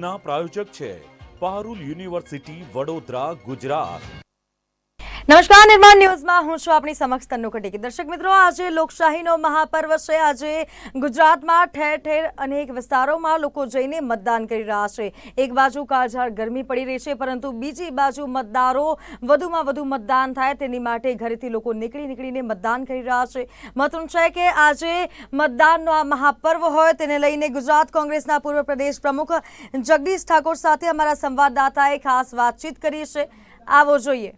ના પ્રાયોજક છે પારુલ યુનિવર્સિટી વડોદરા ગુજરાત। નમસ્કાર, નિર્માણ ન્યૂઝમાં હું છું આપની સમક્ષ તન્નુ કટેકી। દર્શક મિત્રો, આજે લોકશાહીનો મહાપર્વ છે। આજે ગુજરાતમાં ઠેર ઠેર અનેક વિસ્તારોમાં લોકો જઈને મતદાન કરી રહ્યા છે। એક બાજુ કાળઝાળ ગરમી પડી રહી છે, પરંતુ બીજી બાજુ મતદારો વધુમાં વધુ મતદાન થાય તેની માટે ઘરેથી લોકો નીકળીને મતદાન કરી રહ્યા છે। મહત્વનું છે કે આજે મતદાનનો આ મહાપર્વ હોય તેને લઈને ગુજરાત કોંગ્રેસના પૂર્વ પ્રદેશ પ્રમુખ જગદીશ ઠાકોર સાથે અમારા સંવાદદાતાએ ખાસ વાતચીત કરી છે। આવો જોઈએ।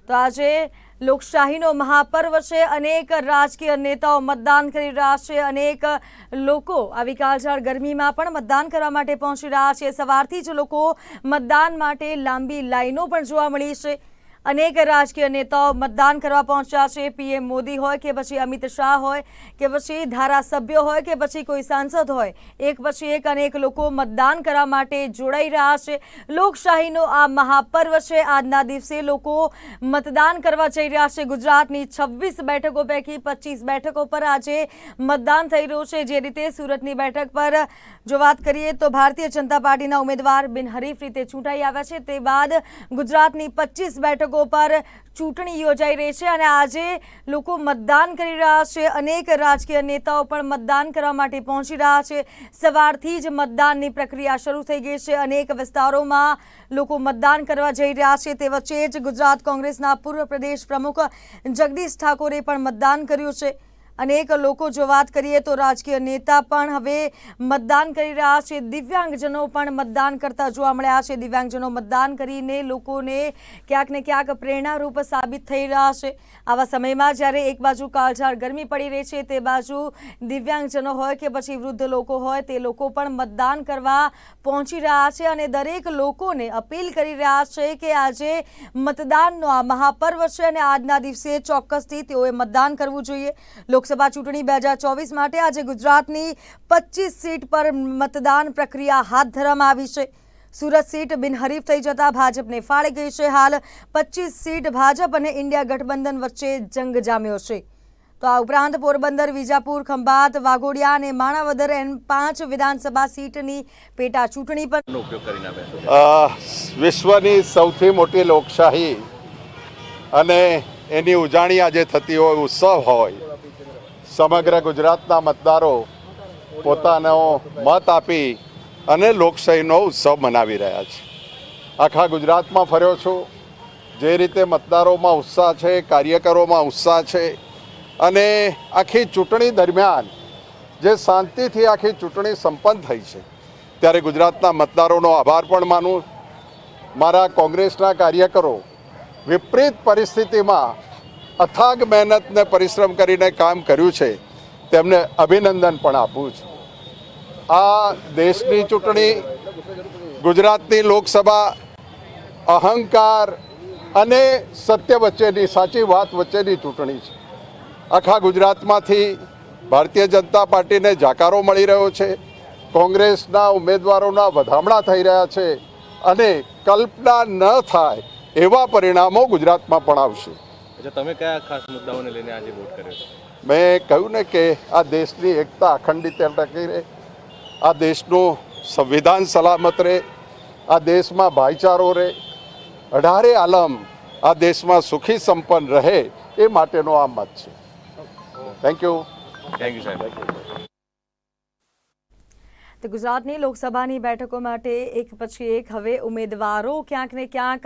तो आज लोकशाहीनो महापर्व है। अनेक राजकीय नेताओं मतदान करी रह्या छे। अनेक लोको आवी काळझाळ गरमीमां पण मतदान करवा माटे पहोंची रह्या छे। सवारथी ज लोको मतदान माटे लांबी लाइनो पण जोवा मळी छे। अनेक राजकीय नेताओं मतदान करवा पहुंचा है। पीएम मोदी होय के पछी अमित शाह होय के पछी धारासभ्य होय के पछी कोई सांसद होय, एक पछी एक अनेक लोको मतदान करवा माटे जोड़ाई रह्या छे। लोकशाहीनो आ महापर्व छे। आजना दिवसे लोको मतदान करवा जई रह्या छे। गुजरातनी 26 बेठको पैकी 25 बेठको पर आजे मतदान थई रह्युं छे। जे रीते सूरतनी बेठक पर जो बात करीए तो भारतीय जनता पार्टीना उम्मीदवार बिनहरीफ रीते चूंटाई आव्या छे। ते बाद गुजरातनी 25 बेठको पर चूंटणी योजाई रही है और आज लोग मतदान कर रहा है। अनेक राजकीय नेताओं पर मतदान करवा माटे पहुंची रहा है। सवारथी ज मतदान की प्रक्रिया शुरू थई गई है। अनेक विस्तारों में लोग मतदान करवा जई रह्या छे। ते वच्चे ज गुजरात कांग्रेसना पूर्व प्रदेश प्रमुख जगदीश ठाकोरे पण मतदान कर्युं छे। अनेक लोको जो बात करिए तो राजकीय नेता पण हवे मतदान करी रह्या छे। दिव्यांगजनों पण मतदान करता जोवा मळ्या छे। दिव्यांगजनों मतदान करीने लोकोने क्यांक ने क्यांक प्रेरणारूप साबित थई रह्या छे। आवा समयमां ज्यारे एक बाजु काळझाळ गरमी पड़ी रही छे, ते बाजु दिव्यांगजनों होय के पछी वृद्ध लोको होय ते लोको पण मतदान करवा पहोंची रह्या छे अने दरेक लोकोने अपील करी रह्या छे के आजे मतदाननो आ महापर्व छे अने आजना दिवसे चोक्कसथी तेओए मतदान करवुं जोईए। लोकसभा चूंटणी 2024 माटे आज गुजरातनी 25 सीट पर मतदान प्रक्रिया हाथ धरवामां आवी छे। सूरत सीट बिनहरीफ थई जता भाजपने फाळे गई है। हाल 25 सीट भाजप और इंडिया गठबंधन वच्चे जंग जाम्यो छे। तो आ उपरांत पोरबंदर, विजापुर, खंभात, वाघोडिया और माणावदर एम 5 विधानसभा सीटनी पेटा चूंटणी पर उपयोग करीने विश्वनी सौथी मोटी लोकशाही अने एनी उजाणी आजे थती होय, उत्सव होय, समग्र गुजरातना मतदारो पोतानो मत आपी अने लोकशाहीनो उत्सव मनावी रह्या छे। आखा गुजरातमां फर्यो छुं। जे रीते मतदारोमां उत्साह छे, कार्यकरोमां उत्साह छे अने आखी चूंटणी दरमियान जे शांतिथी आखी चूंटणी संपन्न थई छे, त्यारे गुजरातना मतदारोनो आभार पण मानुं। मारा कोंग्रेसना कार्यकरो विपरीत परिस्थितिमां अथाग मेहनत ने परिश्रम करीने काम कर्युं छे, तेमने अभिनंदन पण आपूं छुं। आ देशनी चूंटणी, गुजरातनी लोकसभा अहंकार अने सत्य वच्चेनी, साची वात वच्चेनी चूंटणी छे। आखा गुजरातमांथी भारतीय जनता पार्टीने जाकारो मळी रह्यो छे। कोंग्रेसना उमेदवारोना वधामणा थई रह्या छे अने कल्पना न थाय एवा परिणामो गुजरातमां पण आवशे। अच्छा, तमे क्या खास मुद्दाओने लईने आज वोट कर्यो? मैं कहूँ ने कि आ देशनी एकता अखंडित टकी रहे, आ देशનું संविधान सलामत रहे, आ देश में भाईचारो रहे, अढारे आलम आ देश में सुखी संपन्न रहे ए माटेनो आ मत छे। थैंक यू साहेब। तो गुजरातनी लोकसभानी बैठकों माटे एक पछी एक हवे उम्मीदवारों क्यांक ने क्यांक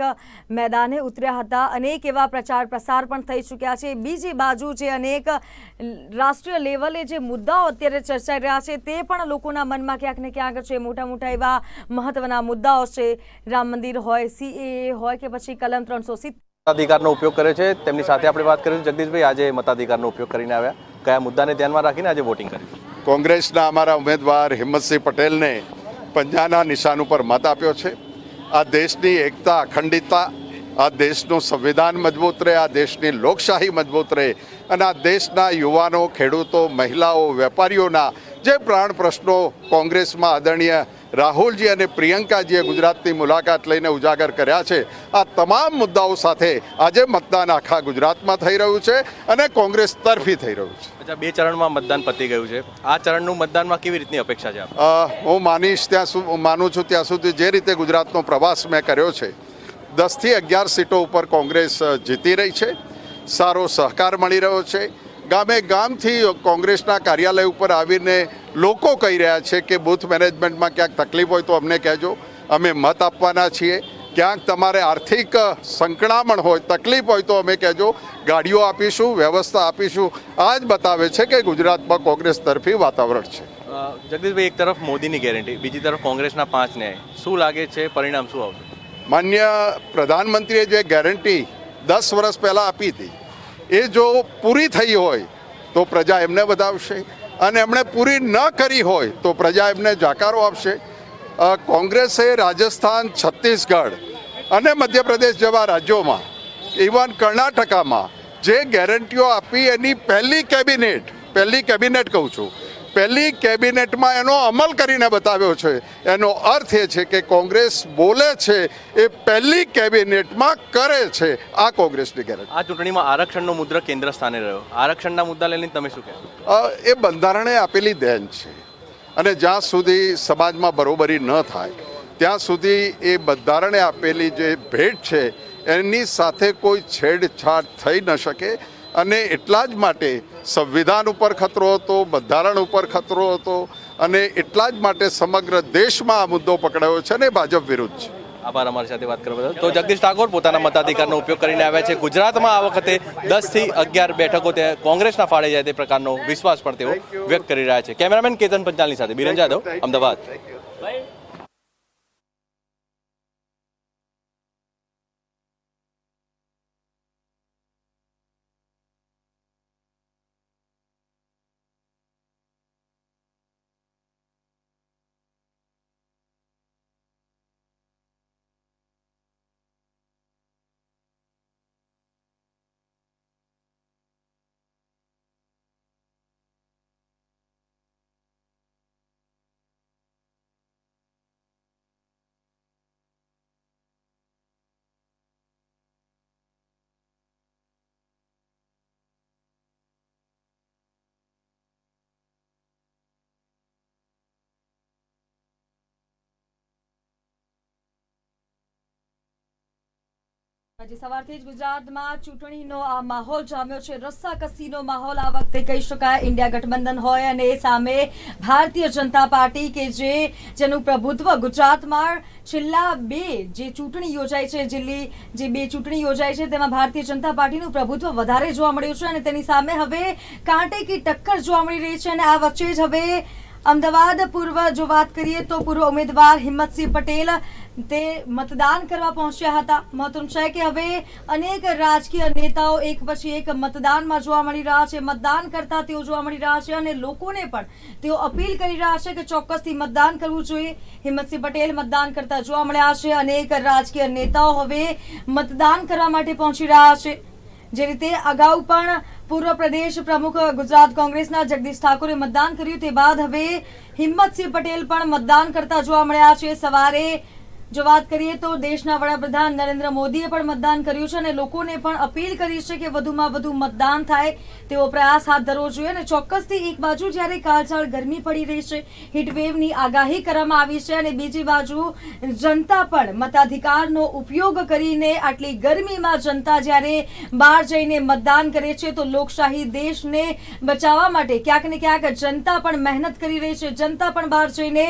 मैदाने उतर्या हता। अनेक एवा प्रचार प्रसार पण थई चूक्या छे। बीजी बाजु जे अनेक राष्ट्रीय लेवले जे मुद्दाओ अत्यारे चर्चाई रह्या छे ते पण लोकोना मनमा क्यांक ने क्यांक छे। मोटा मोटा एवा महत्वना मुद्दाओ छे। राम मंदिर होय, सीएए होय के पछी कलम 370 मताधिकारનો ઉપયોગ કરે છે। તેમની સાથે આપણે વાત કરીશું। જગદીશભાઈ, આજે મતાધિકારનો ઉપયોગ કરીને આવ્યા, કયા મુદ્દાને ધ્યાનમાં રાખીને આજે વોટિંગ કર્યું? કોંગ્રેસના અમારા ઉમેદવાર હિંમતસિંહ પટેલને પંજાના નિશાન ઉપર મત આપ્યો છે। આ દેશની એકતા અખંડિતતા, આ દેશનું સંવિધાન મજબૂત રહે, આ દેશની લોકશાહી મજબૂત રહે અને આ દેશના યુવાનો, ખેડૂતો, મહિલાઓ, વેપારીઓના જે પ્રાણ પ્રશ્નો કોંગ્રેસમાં આદરણીય રાહુલજી અને પ્રિયંકાજીએ ગુજરાતની મુલાકાત લઈને ઉજાગર કર્યા છે, આ તમામ મુદ્દાઓ સાથે આજે મતદાન આખા ગુજરાતમાં થઈ રહ્યું છે અને કોંગ્રેસ તરફી થઈ રહ્યું છે. અચ્છા, 2 ચરણમાં મતદાન પતી ગયું છે. આ ચરણનું મતદાનમાં કેવી રીતની અપેક્ષા છે? હું માનું છું ત્યાં સુધી જે રીતે ગુજરાતનો પ્રવાસ મેં કર્યો છે, 10 થી 11 સીટો ઉપર કોંગ્રેસ જીતી રહી છે, સારો સહકાર મળી રહ્યો છે. ગામે ગામથી કોંગ્રેસના કાર્યાલય ઉપર આવીને લોકો કહી રહ્યા છે કે બૂથ મેનેજમેન્ટમાં ક્યાંક તકલીફ હોય તો અમને કહેજો, અમે મત આપવાના છીએ. ક્યાંક તમારે આર્થિક સંકળામણ હોય, તકલીફ હોય તો અમે કહેજો, ગાડીઓ આપીશું, વ્યવસ્થા આપીશું. આ જ બતાવે છે કે ગુજરાતમાં કોંગ્રેસ તરફી વાતાવરણ છે. જગદીશભાઈ, એક તરફ મોદીની ગેરંટી, બીજી તરફ કોંગ્રેસના 5 ન્યાય, શું લાગે છે પરિણામ શું આવશે? માન્ય પ્રધાનમંત્રીએ જે ગેરંટી 10 વર્ષ પહેલાં આપી હતી એ જો પૂરી થઈ હોય તો પ્રજા એમને વધાવશે, અને એમણે પૂરી ન કરી હોય તો પ્રજા એમને જાકારો આપશે. કોંગ્રેસે રાજસ્થાન, છત્તીસગઢ અને મધ્યપ્રદેશ જેવા રાજ્યોમાં, ઇવન કર્ણાટકામાં જે ગેરંટીઓ આપી એની પહેલી કેબિનેટ કહું છું, પહેલી કેબિનેટમાં એનો અમલ કરીને બતાવ્યો છે. એનો અર્થ એ છે કે કોંગ્રેસ બોલે છે એ પહેલી કેબિનેટમાં કરે છે. આ કોંગ્રેસની ગેરંટી. આ ચૂંટણીમાં આરક્ષણનો મુદ્દો કેન્દ્ર સ્થાને રહ્યો. આરક્ષણના મુદ્દા લઈને તમે શું કહેશો? એ બંધારણે આપેલી દેન છે, અને જ્યાં સુધી સમાજમાં બરોબરી ન થાય ત્યાં સુધી એ બંધારણે આપેલી જે ભેટ છે એની સાથે કોઈ છેડછાડ થઈ ન શકે. અને એટલા જ માટે સંવિધાન ઉપર ખતરો હતો, બંધારણ ઉપર ખતરો હતો, અને એટલા જ માટે સમગ્ર દેશમાં આ મુદ્દો પકડાયો છે અને ભાજપ વિરુદ્ધ છે. આભાર અમારી સાથે વાત કરવા બદલ. તો જગદીશ ઠાકોર પોતાના મતાધિકારનો ઉપયોગ કરીને આવ્યા છે. ગુજરાતમાં આ વખતે 10 થી 11 બેઠકો તે કોંગ્રેસના ફાળે જાય તે પ્રકારનો વિશ્વાસ પણ તેઓ વ્યક્ત કરી રહ્યા છે. કેમેરામેન કેતન પંચાલની સાથે બિરેન જાદવ, અમદાવાદ. આજે સવારથી જ ગુજરાતમાં ચૂંટણીનો આ માહોલ જામ્યો છે. રસ્સાકસીનો માહોલ આ વખતે કહી શકાય. ઇન્ડિયા ગઠબંધન હોય અને સામે ભારતીય જનતા પાર્ટી કે જેનું પ્રભુત્વ ગુજરાતમાં છેલ્લા જે ચૂંટણી યોજાઈ છે, જે 2 ચૂંટણી યોજાઈ છે તેમાં ભારતીય જનતા પાર્ટીનું પ્રભુત્વ વધારે જોવા મળ્યું છે, અને તેની સામે હવે કાંટે કી ટક્કર જોવા મળી રહી છે. અને આ વચ્ચે જ હવે અમદાવાદ પૂર્વ જો વાત કરીએ તો પૂર્વ ઉમેદવાર હિંમતસિંહ પટેલ તે મતદાન કરવા પહોંચ્યા હતા. મહત્વનું છે કે હવે અનેક રાજકીય નેતાઓ એક પછી એક મતદાનમાં જોવા મળી રહ્યા છે, મતદાન કરતા તેઓ જોવા મળી રહ્યા છે, અને લોકોને પણ તેઓ અપીલ કરી રહ્યા છે કે ચોક્કસથી મતદાન કરવું જોઈએ. હિંમતસિંહ પટેલ મતદાન કરતા જોવા મળ્યા છે. અનેક રાજકીય નેતાઓ હવે મતદાન કરવા માટે પહોંચી રહ્યા છે. જે રીતે અગાઉ પણ પૂર્વ પ્રદેશ પ્રમુખ ગુજરાત કોંગ્રેસના જગદીશ ઠાકોરે મતદાન કર્યું, તે બાદ હવે હિંમતસિંહ પટેલ પણ મતદાન કરતા જોવા મળ્યા છે. સવારે જો વાત કરીએ તો દેશના વડાપ્રધાન નરેન્દ્ર મોદીએ પણ મતદાન કર્યું છે, અને લોકોને પણ અપીલ કરી છે કે વધુમાં વધુ મતદાન થાય તેવો પ્રયાસ હાથ ધરવો જોઈએ. અને ચોક્કસથી એક બાજુ જ્યારે કાળઝાળ ગરમી પડી રહી છે, હીટવેવની આગાહી કરવામાં આવી છે, અને બીજી બાજુ જનતા પણ મતાધિકારનો ઉપયોગ કરીને આટલી ગરમીમાં જનતા જ્યારે બહાર જઈને મતદાન કરે છે તો લોકશાહી દેશને બચાવવા માટે ક્યાંક ને ક્યાંક જનતા પણ મહેનત કરી રહી છે, જનતા પણ બહાર જઈને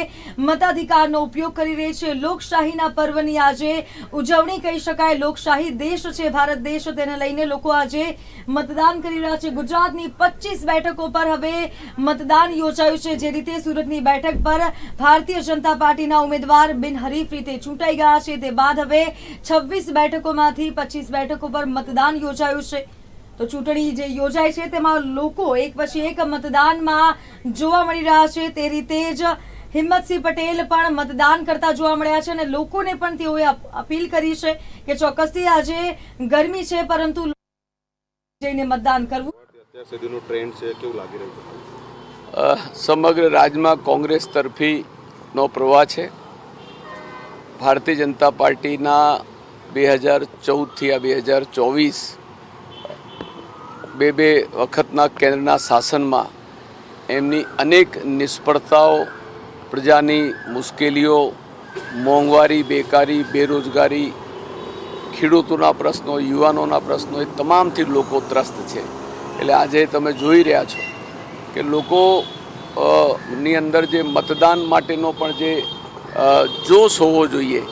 મતાધિકારનો ઉપયોગ કરી રહી છે. લોકશાહી પર્વની આજે ઉજવણી કહી શકાય. લોકશાહી દેશ છે ભારત દેશ, તેને લઈને લોકો આજે મતદાન કરી રહ્યા છે. ગુજરાતની 25 બેઠકો પર હવે મતદાન યોજાયું છે. જે રીતે સુરતની બેઠક પર ભારતીય જનતા પાર્ટીના ઉમેદવાર બિનહરીફ રીતે ચૂંટાઈ ગયા છે, તે બાદ હવે 26 બેઠકોમાંથી 25 બેઠકો પર મતદાન યોજાયું છે. તો ચૂંટણી જે યોજાય છે તેમાં લોકો એક પછી એક મતદાનમાં જોવા મળી રહ્યા છે. તે રીતે જ હિંમતસિંહ પટેલ પણ મતદાન કરતા જોવા મળ્યા છે, અને લોકોને પણ તેઓએ અપીલ કરી છે કે ચોક્કસથી આજે ગરમી છે પરંતુ જઈને મતદાન કરવું. અત્યાર સુધીનું ટ્રેન્ડ છે, કેવું લાગી રહ્યું છે? સમગ્ર રાજ્યમાં કોંગ્રેસ તરફી મતનો પ્રવાહ છે. ભારતીય જનતા પાર્ટીના 2014થી આ 2024 બે વખતના કેન્દ્રના શાસનમાં એમની અનેક નિષ્ફળતાઓ, પ્રજાની મુશ્કેલીઓ, મોંઘવારી, બેકારી, બેરોજગારી, ખેડૂતોના પ્રશ્નો, યુવાનોના પ્રશ્નો, એ તમામથી લોકો ત્રસ્ત છે. એટલે આજે તમે જોઈ રહ્યા છો કે લોકો ની અંદર જે મતદાન માટેનો પણ જે જોશ હોવો જોઈએ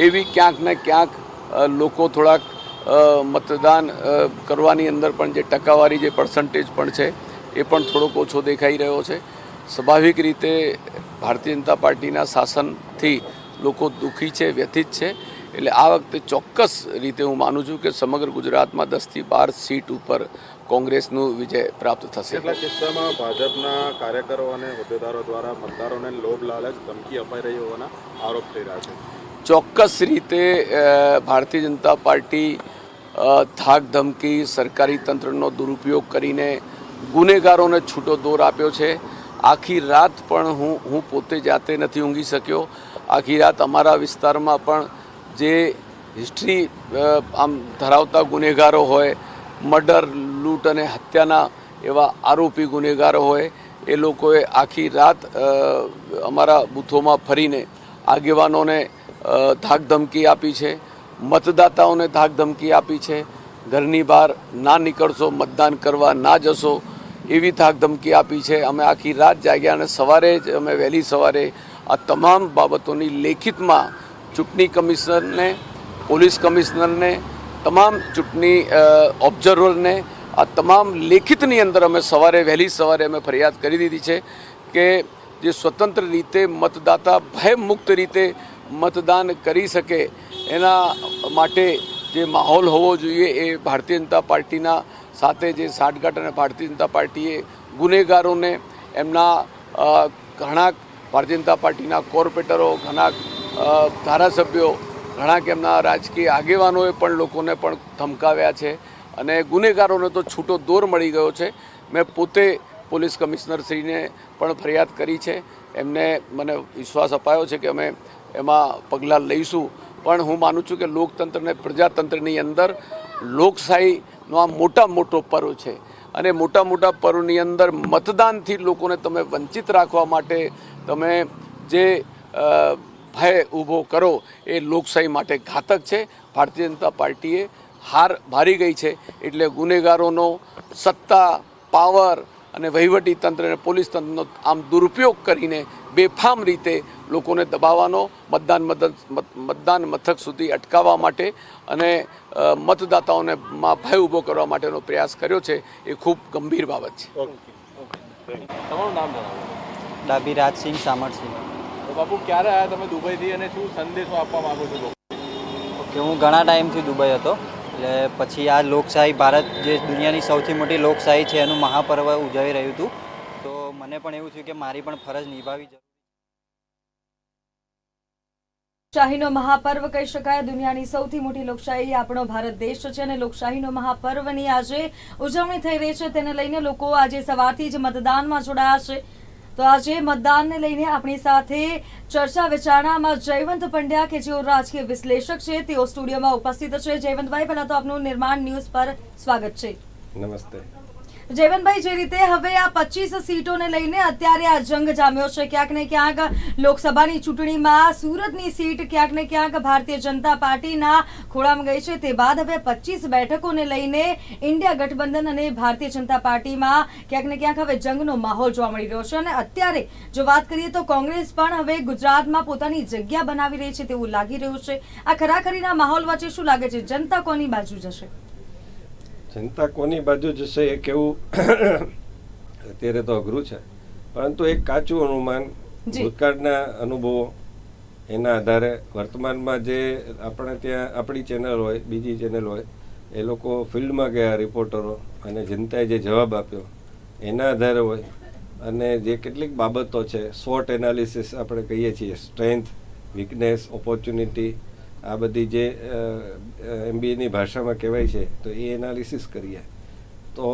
એવી ક્યાંક ને ક્યાંક લોકો થોડાક મતદાન કરવાની અંદર પણ જે ટકાવારી જે પર્સન્ટેજ પણ છે એ પણ થોડોક ઓછો દેખાઈ રહ્યો છે. સ્વાભાવિક રીતે ભારતીય જનતા પાર્ટીના શાસનથી લોકો દુઃખી છે, વ્યથિત છે. એટલે આ વખતે ચોક્કસ રીતે હું માનું છું કે સમગ્ર ગુજરાતમાં 10થી 12 સીટ ઉપર કોંગ્રેસનું વિજય પ્રાપ્ત થશે. કેટલાક કિસ્સામાં ભાજપના કાર્યકરો અને હોદ્દેદારો દ્વારા મતદારોને લોભ લાલચ ધમકી અપાઈ રહી હોવાના આરોપ થઈ રહ્યા છે. ચોક્કસ રીતે ભારતીય જનતા પાર્ટી ધાક ધમકી, સરકારી તંત્રનો દુરુપયોગ કરીને ગુનેગારોને છૂટો દોર આપ્યો છે. આખી રાત પણ હું પોતે જાતે નથી ઊંઘી શક્યો. આખી રાત અમારા વિસ્તારમાં પણ જે હિસ્ટ્રી આમ ધરાવતા ગુનેગારો હોય, મર્ડર, લૂંટ અને હત્યાના એવા આરોપી ગુનેગારો હોય, એ લોકોએ આખી રાત અમારા બૂથોમાં ફરીને આગેવાનોને ધાકધમકી આપી છે, મતદાતાઓને ધાકધમકી આપી છે. ઘરની બહાર ના નીકળશો, મતદાન કરવા ના જશો એવી ધાકધમકી આપી છે. અમે આખી રાત જાગ્યા અને સવારે જ અમે વહેલી સવારે આ તમામ બાબતોની લેખિતમાં ચૂંટણી કમિશનરને, પોલીસ કમિશનરને, તમામ ચૂંટણી ઓબ્ઝર્વરને આ તમામ લેખિતની અંદર અમે વહેલી સવારે અમે ફરિયાદ કરી દીધી છે કે જે સ્વતંત્ર રીતે મતદાતા ભયમુક્ત રીતે મતદાન કરી શકે એના માટે જે માહોલ હોવો જોઈએ એ ભારતીય જનતા પાર્ટીના સાથે જે સાઠગાંઠ અને ભારતીય જનતા પાર્ટીએ ગુનેગારોને એમના ઘણા ભારતીય જનતા પાર્ટીના કોર્પોરેટરો, ઘણા ધારાસભ્યો, ઘણા કે એમના રાજકીય આગેવાનોએ પણ લોકોને પણ ધમકાવ્યા છે અને ગુનેગારોને તો છૂટો દોર મળી ગયો છે. મેં પોતે પોલીસ કમિશનરશ્રીને પણ ફરિયાદ કરી છે. એમને મને વિશ્વાસ અપાયો છે કે અમે એમાં પગલાં લઈશું. પણ હું માનું છું કે લોકતંત્ર અને પ્રજાતંત્રની અંદર લોકશાહીનો આ મોટો પર્વ છે અને મોટા પર્વની અંદર મતદાનથી લોકોને તમે વંચિત રાખવા માટે તમે જે ભય ઊભો કરો એ લોકશાહી માટે ઘાતક છે. ભારતીય જનતા પાર્ટીએ હાર ભારી ગઈ છે એટલે ગુનેગારોનો સત્તા, પાવર અને વહીવટી તંત્ર અને પોલીસ તંત્રનો આમ દુરુપયોગ કરીને બેફામ રીતે લોકોને દબાવવાનો, મતદાન મથક સુધી અટકાવવા માટે અને મતદાતાઓને ભય ઊભો કરવા માટેનો પ્રયાસ કર્યો છે. એ ખૂબ ગંભીર બાબત છે. તમારું નામ જણાવો. ડાભી રાજસિંહ સામરસિંહ. તો બાપુ, ક્યારે આવ્યા તમે દુબઈથી અને શું સંદેશો આપવા માંગો છો? ઓકે, હું ઘણા ટાઈમથી દુબઈ હતો. એટલે પછી આ લોકશાહી, ભારત જે દુનિયાની સૌથી મોટી લોકશાહી છે એનું મહાપર્વ ઉજવી રહ્યું હતું. તો મને પણ એવું થયું કે મારી પણ ફરજ નિભાવવી જરૂરી. લોકશાહીનો મહાપર્વ કહી શકાય. દુનિયાની સૌથી મોટી લોકશાહી આપણો ભારત દેશ છે અને લોકશાહીનો મહાપર્વની આજે ઉજવણી થઈ રહી છે. તેને લઈને લોકો આજે સવારથી જ મતદાનમાં જોડાયા છે. તો આજે મતદાનને લઈને આપણી સાથે ચર્ચા વિચારણામાં જયવંત પંડ્યા કે જેઓ રાજકીય વિશ્લેષક છે તેઓ સ્ટુડિયોમાં ઉપસ્થિત છે. જયવંતભાઈ, પહેલા તો આપનું નિર્માણ ન્યૂઝ પર સ્વાગત છે. નમસ્તે. જયવંતભાઈ, જે રીતે હવે આ 25 સીટોને લઈને અત્યારે આ જંગ જામ્યો છે, ક્યાંક ને ક્યાંક લોકસભાની ચૂંટણીમાં સુરતની સીટ ક્યાંક ને ક્યાંક ભારતીય જનતા પાર્ટીના ખોળામાં ગઈ છે. તે બાદ હવે 25 બેઠકોને લઈને ઇન્ડિયા ગઠબંધન અને ભારતીય જનતા પાર્ટીમાં ક્યાંક ને ક્યાંક હવે જંગનો માહોલ જોવા મળી રહ્યો છે. અને અત્યારે જો વાત કરીએ તો કોંગ્રેસ પણ હવે ગુજરાતમાં પોતાની જગ્યા બનાવી રહી છે તેવું લાગી રહ્યું છે. આ ખરાખરીના માહોલ વચ્ચે શું લાગે છે, જનતા કોની બાજુ જશે? જનતા કોની બાજુ જશે એ કેવું અત્યારે તો અઘરું છે, પરંતુ એક કાચું અનુમાન ભૂતકાળના અનુભવો એના આધારે વર્તમાનમાં જે આપણે ત્યાં આપણી ચેનલ હોય, બીજી ચેનલ હોય, એ લોકો ફિલ્ડમાં ગયા રિપોર્ટરો અને જનતાએ જે જવાબ આપ્યો એના આધારે હોય અને જે કેટલીક બાબતો છે SWOT એનાલિસિસ આપણે કહીએ છીએ, સ્ટ્રેન્થ, વીકનેસ, ઓપોર્ચ્યુનિટી, આ બધી જે MBAની ભાષામાં કહેવાય છે, તો એ એનાલિસિસ કરીએ તો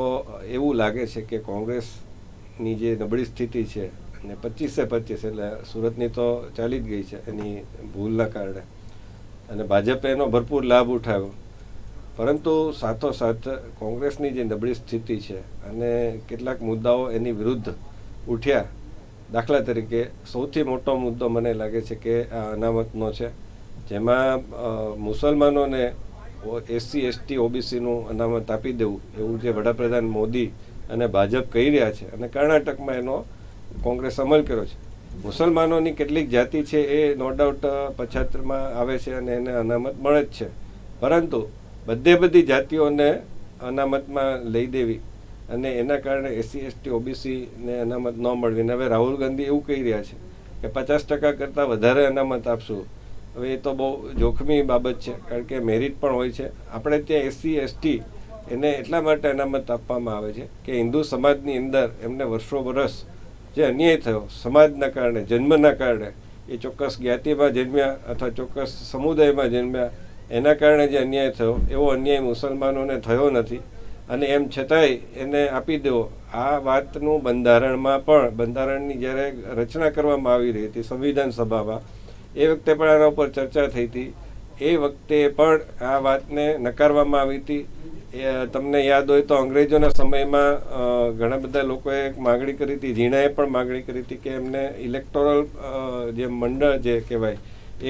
એવું લાગે છે કે કોંગ્રેસની જે નબળી સ્થિતિ છે અને 25-25 એટલે સુરતની તો ચાલી જ ગઈ છે એની ભૂલના કારણે, અને ભાજપે એનો ભરપૂર લાભ ઉઠાવ્યો. પરંતુ સાથોસાથ કોંગ્રેસની જે નબળી સ્થિતિ છે અને કેટલાક મુદ્દાઓ એની વિરુદ્ધ ઉઠ્યા. દાખલા તરીકે સૌથી મોટો મુદ્દો મને લાગે છે કે આ અનામતનો છે, જેમાં મુસલમાનોને SC ST OBCનું અનામત આપી દેવું એવું જે વડાપ્રધાન મોદી અને ભાજપ કહી રહ્યા છે, અને કર્ણાટકમાં એનો કોંગ્રેસ અમલ કર્યો છે. મુસલમાનોની કેટલીક જાતિ છે એ નો ડાઉટ પછાતમાં આવે છે અને એને અનામત મળે જ છે, પરંતુ બધી જાતિઓને અનામતમાં લઈ દેવી અને એના કારણે SC ST OBC ને અનામત ન મળવી. હવે રાહુલ ગાંધી એવું કહી રહ્યા છે કે 50% કરતાં વધારે અનામત આપશું. હવે એ તો બહુ જોખમી બાબત છે, કારણ કે મેરિટ પણ હોય છે. આપણે ત્યાં SC ST એને એટલા માટે અનામત આપવામાં આવે છે કે હિન્દુ સમાજની અંદર એમને વર્ષો વર્ષ જે અન્યાય થયો સમાજના કારણે, જન્મના કારણે, એ ચોક્કસ જ્ઞાતિમાં જન્મ્યા અથવા ચોક્કસ સમુદાયમાં જન્મ્યા, એના કારણે જે અન્યાય થયો એવો અન્યાય મુસલમાનોને થયો નથી, અને એમ છતાંય એને આપી દેવો. આ વાતનું બંધારણમાં પણ, બંધારણની જ્યારે રચના કરવામાં આવી રહી હતી સંવિધાન સભામાં, એ વખતે પણ આના ઉપર ચર્ચા થઈ હતી. એ વખતે પણ આ વાતને નકારવામાં આવી હતી. તમને યાદ હોય તો અંગ્રેજોના સમયમાં ઘણા બધા લોકોએ માગણી કરી હતી, ઝીણાએ પણ માગણી કરી હતી કે એમને ઇલેક્ટોરલ જે મંડળ જે કહેવાય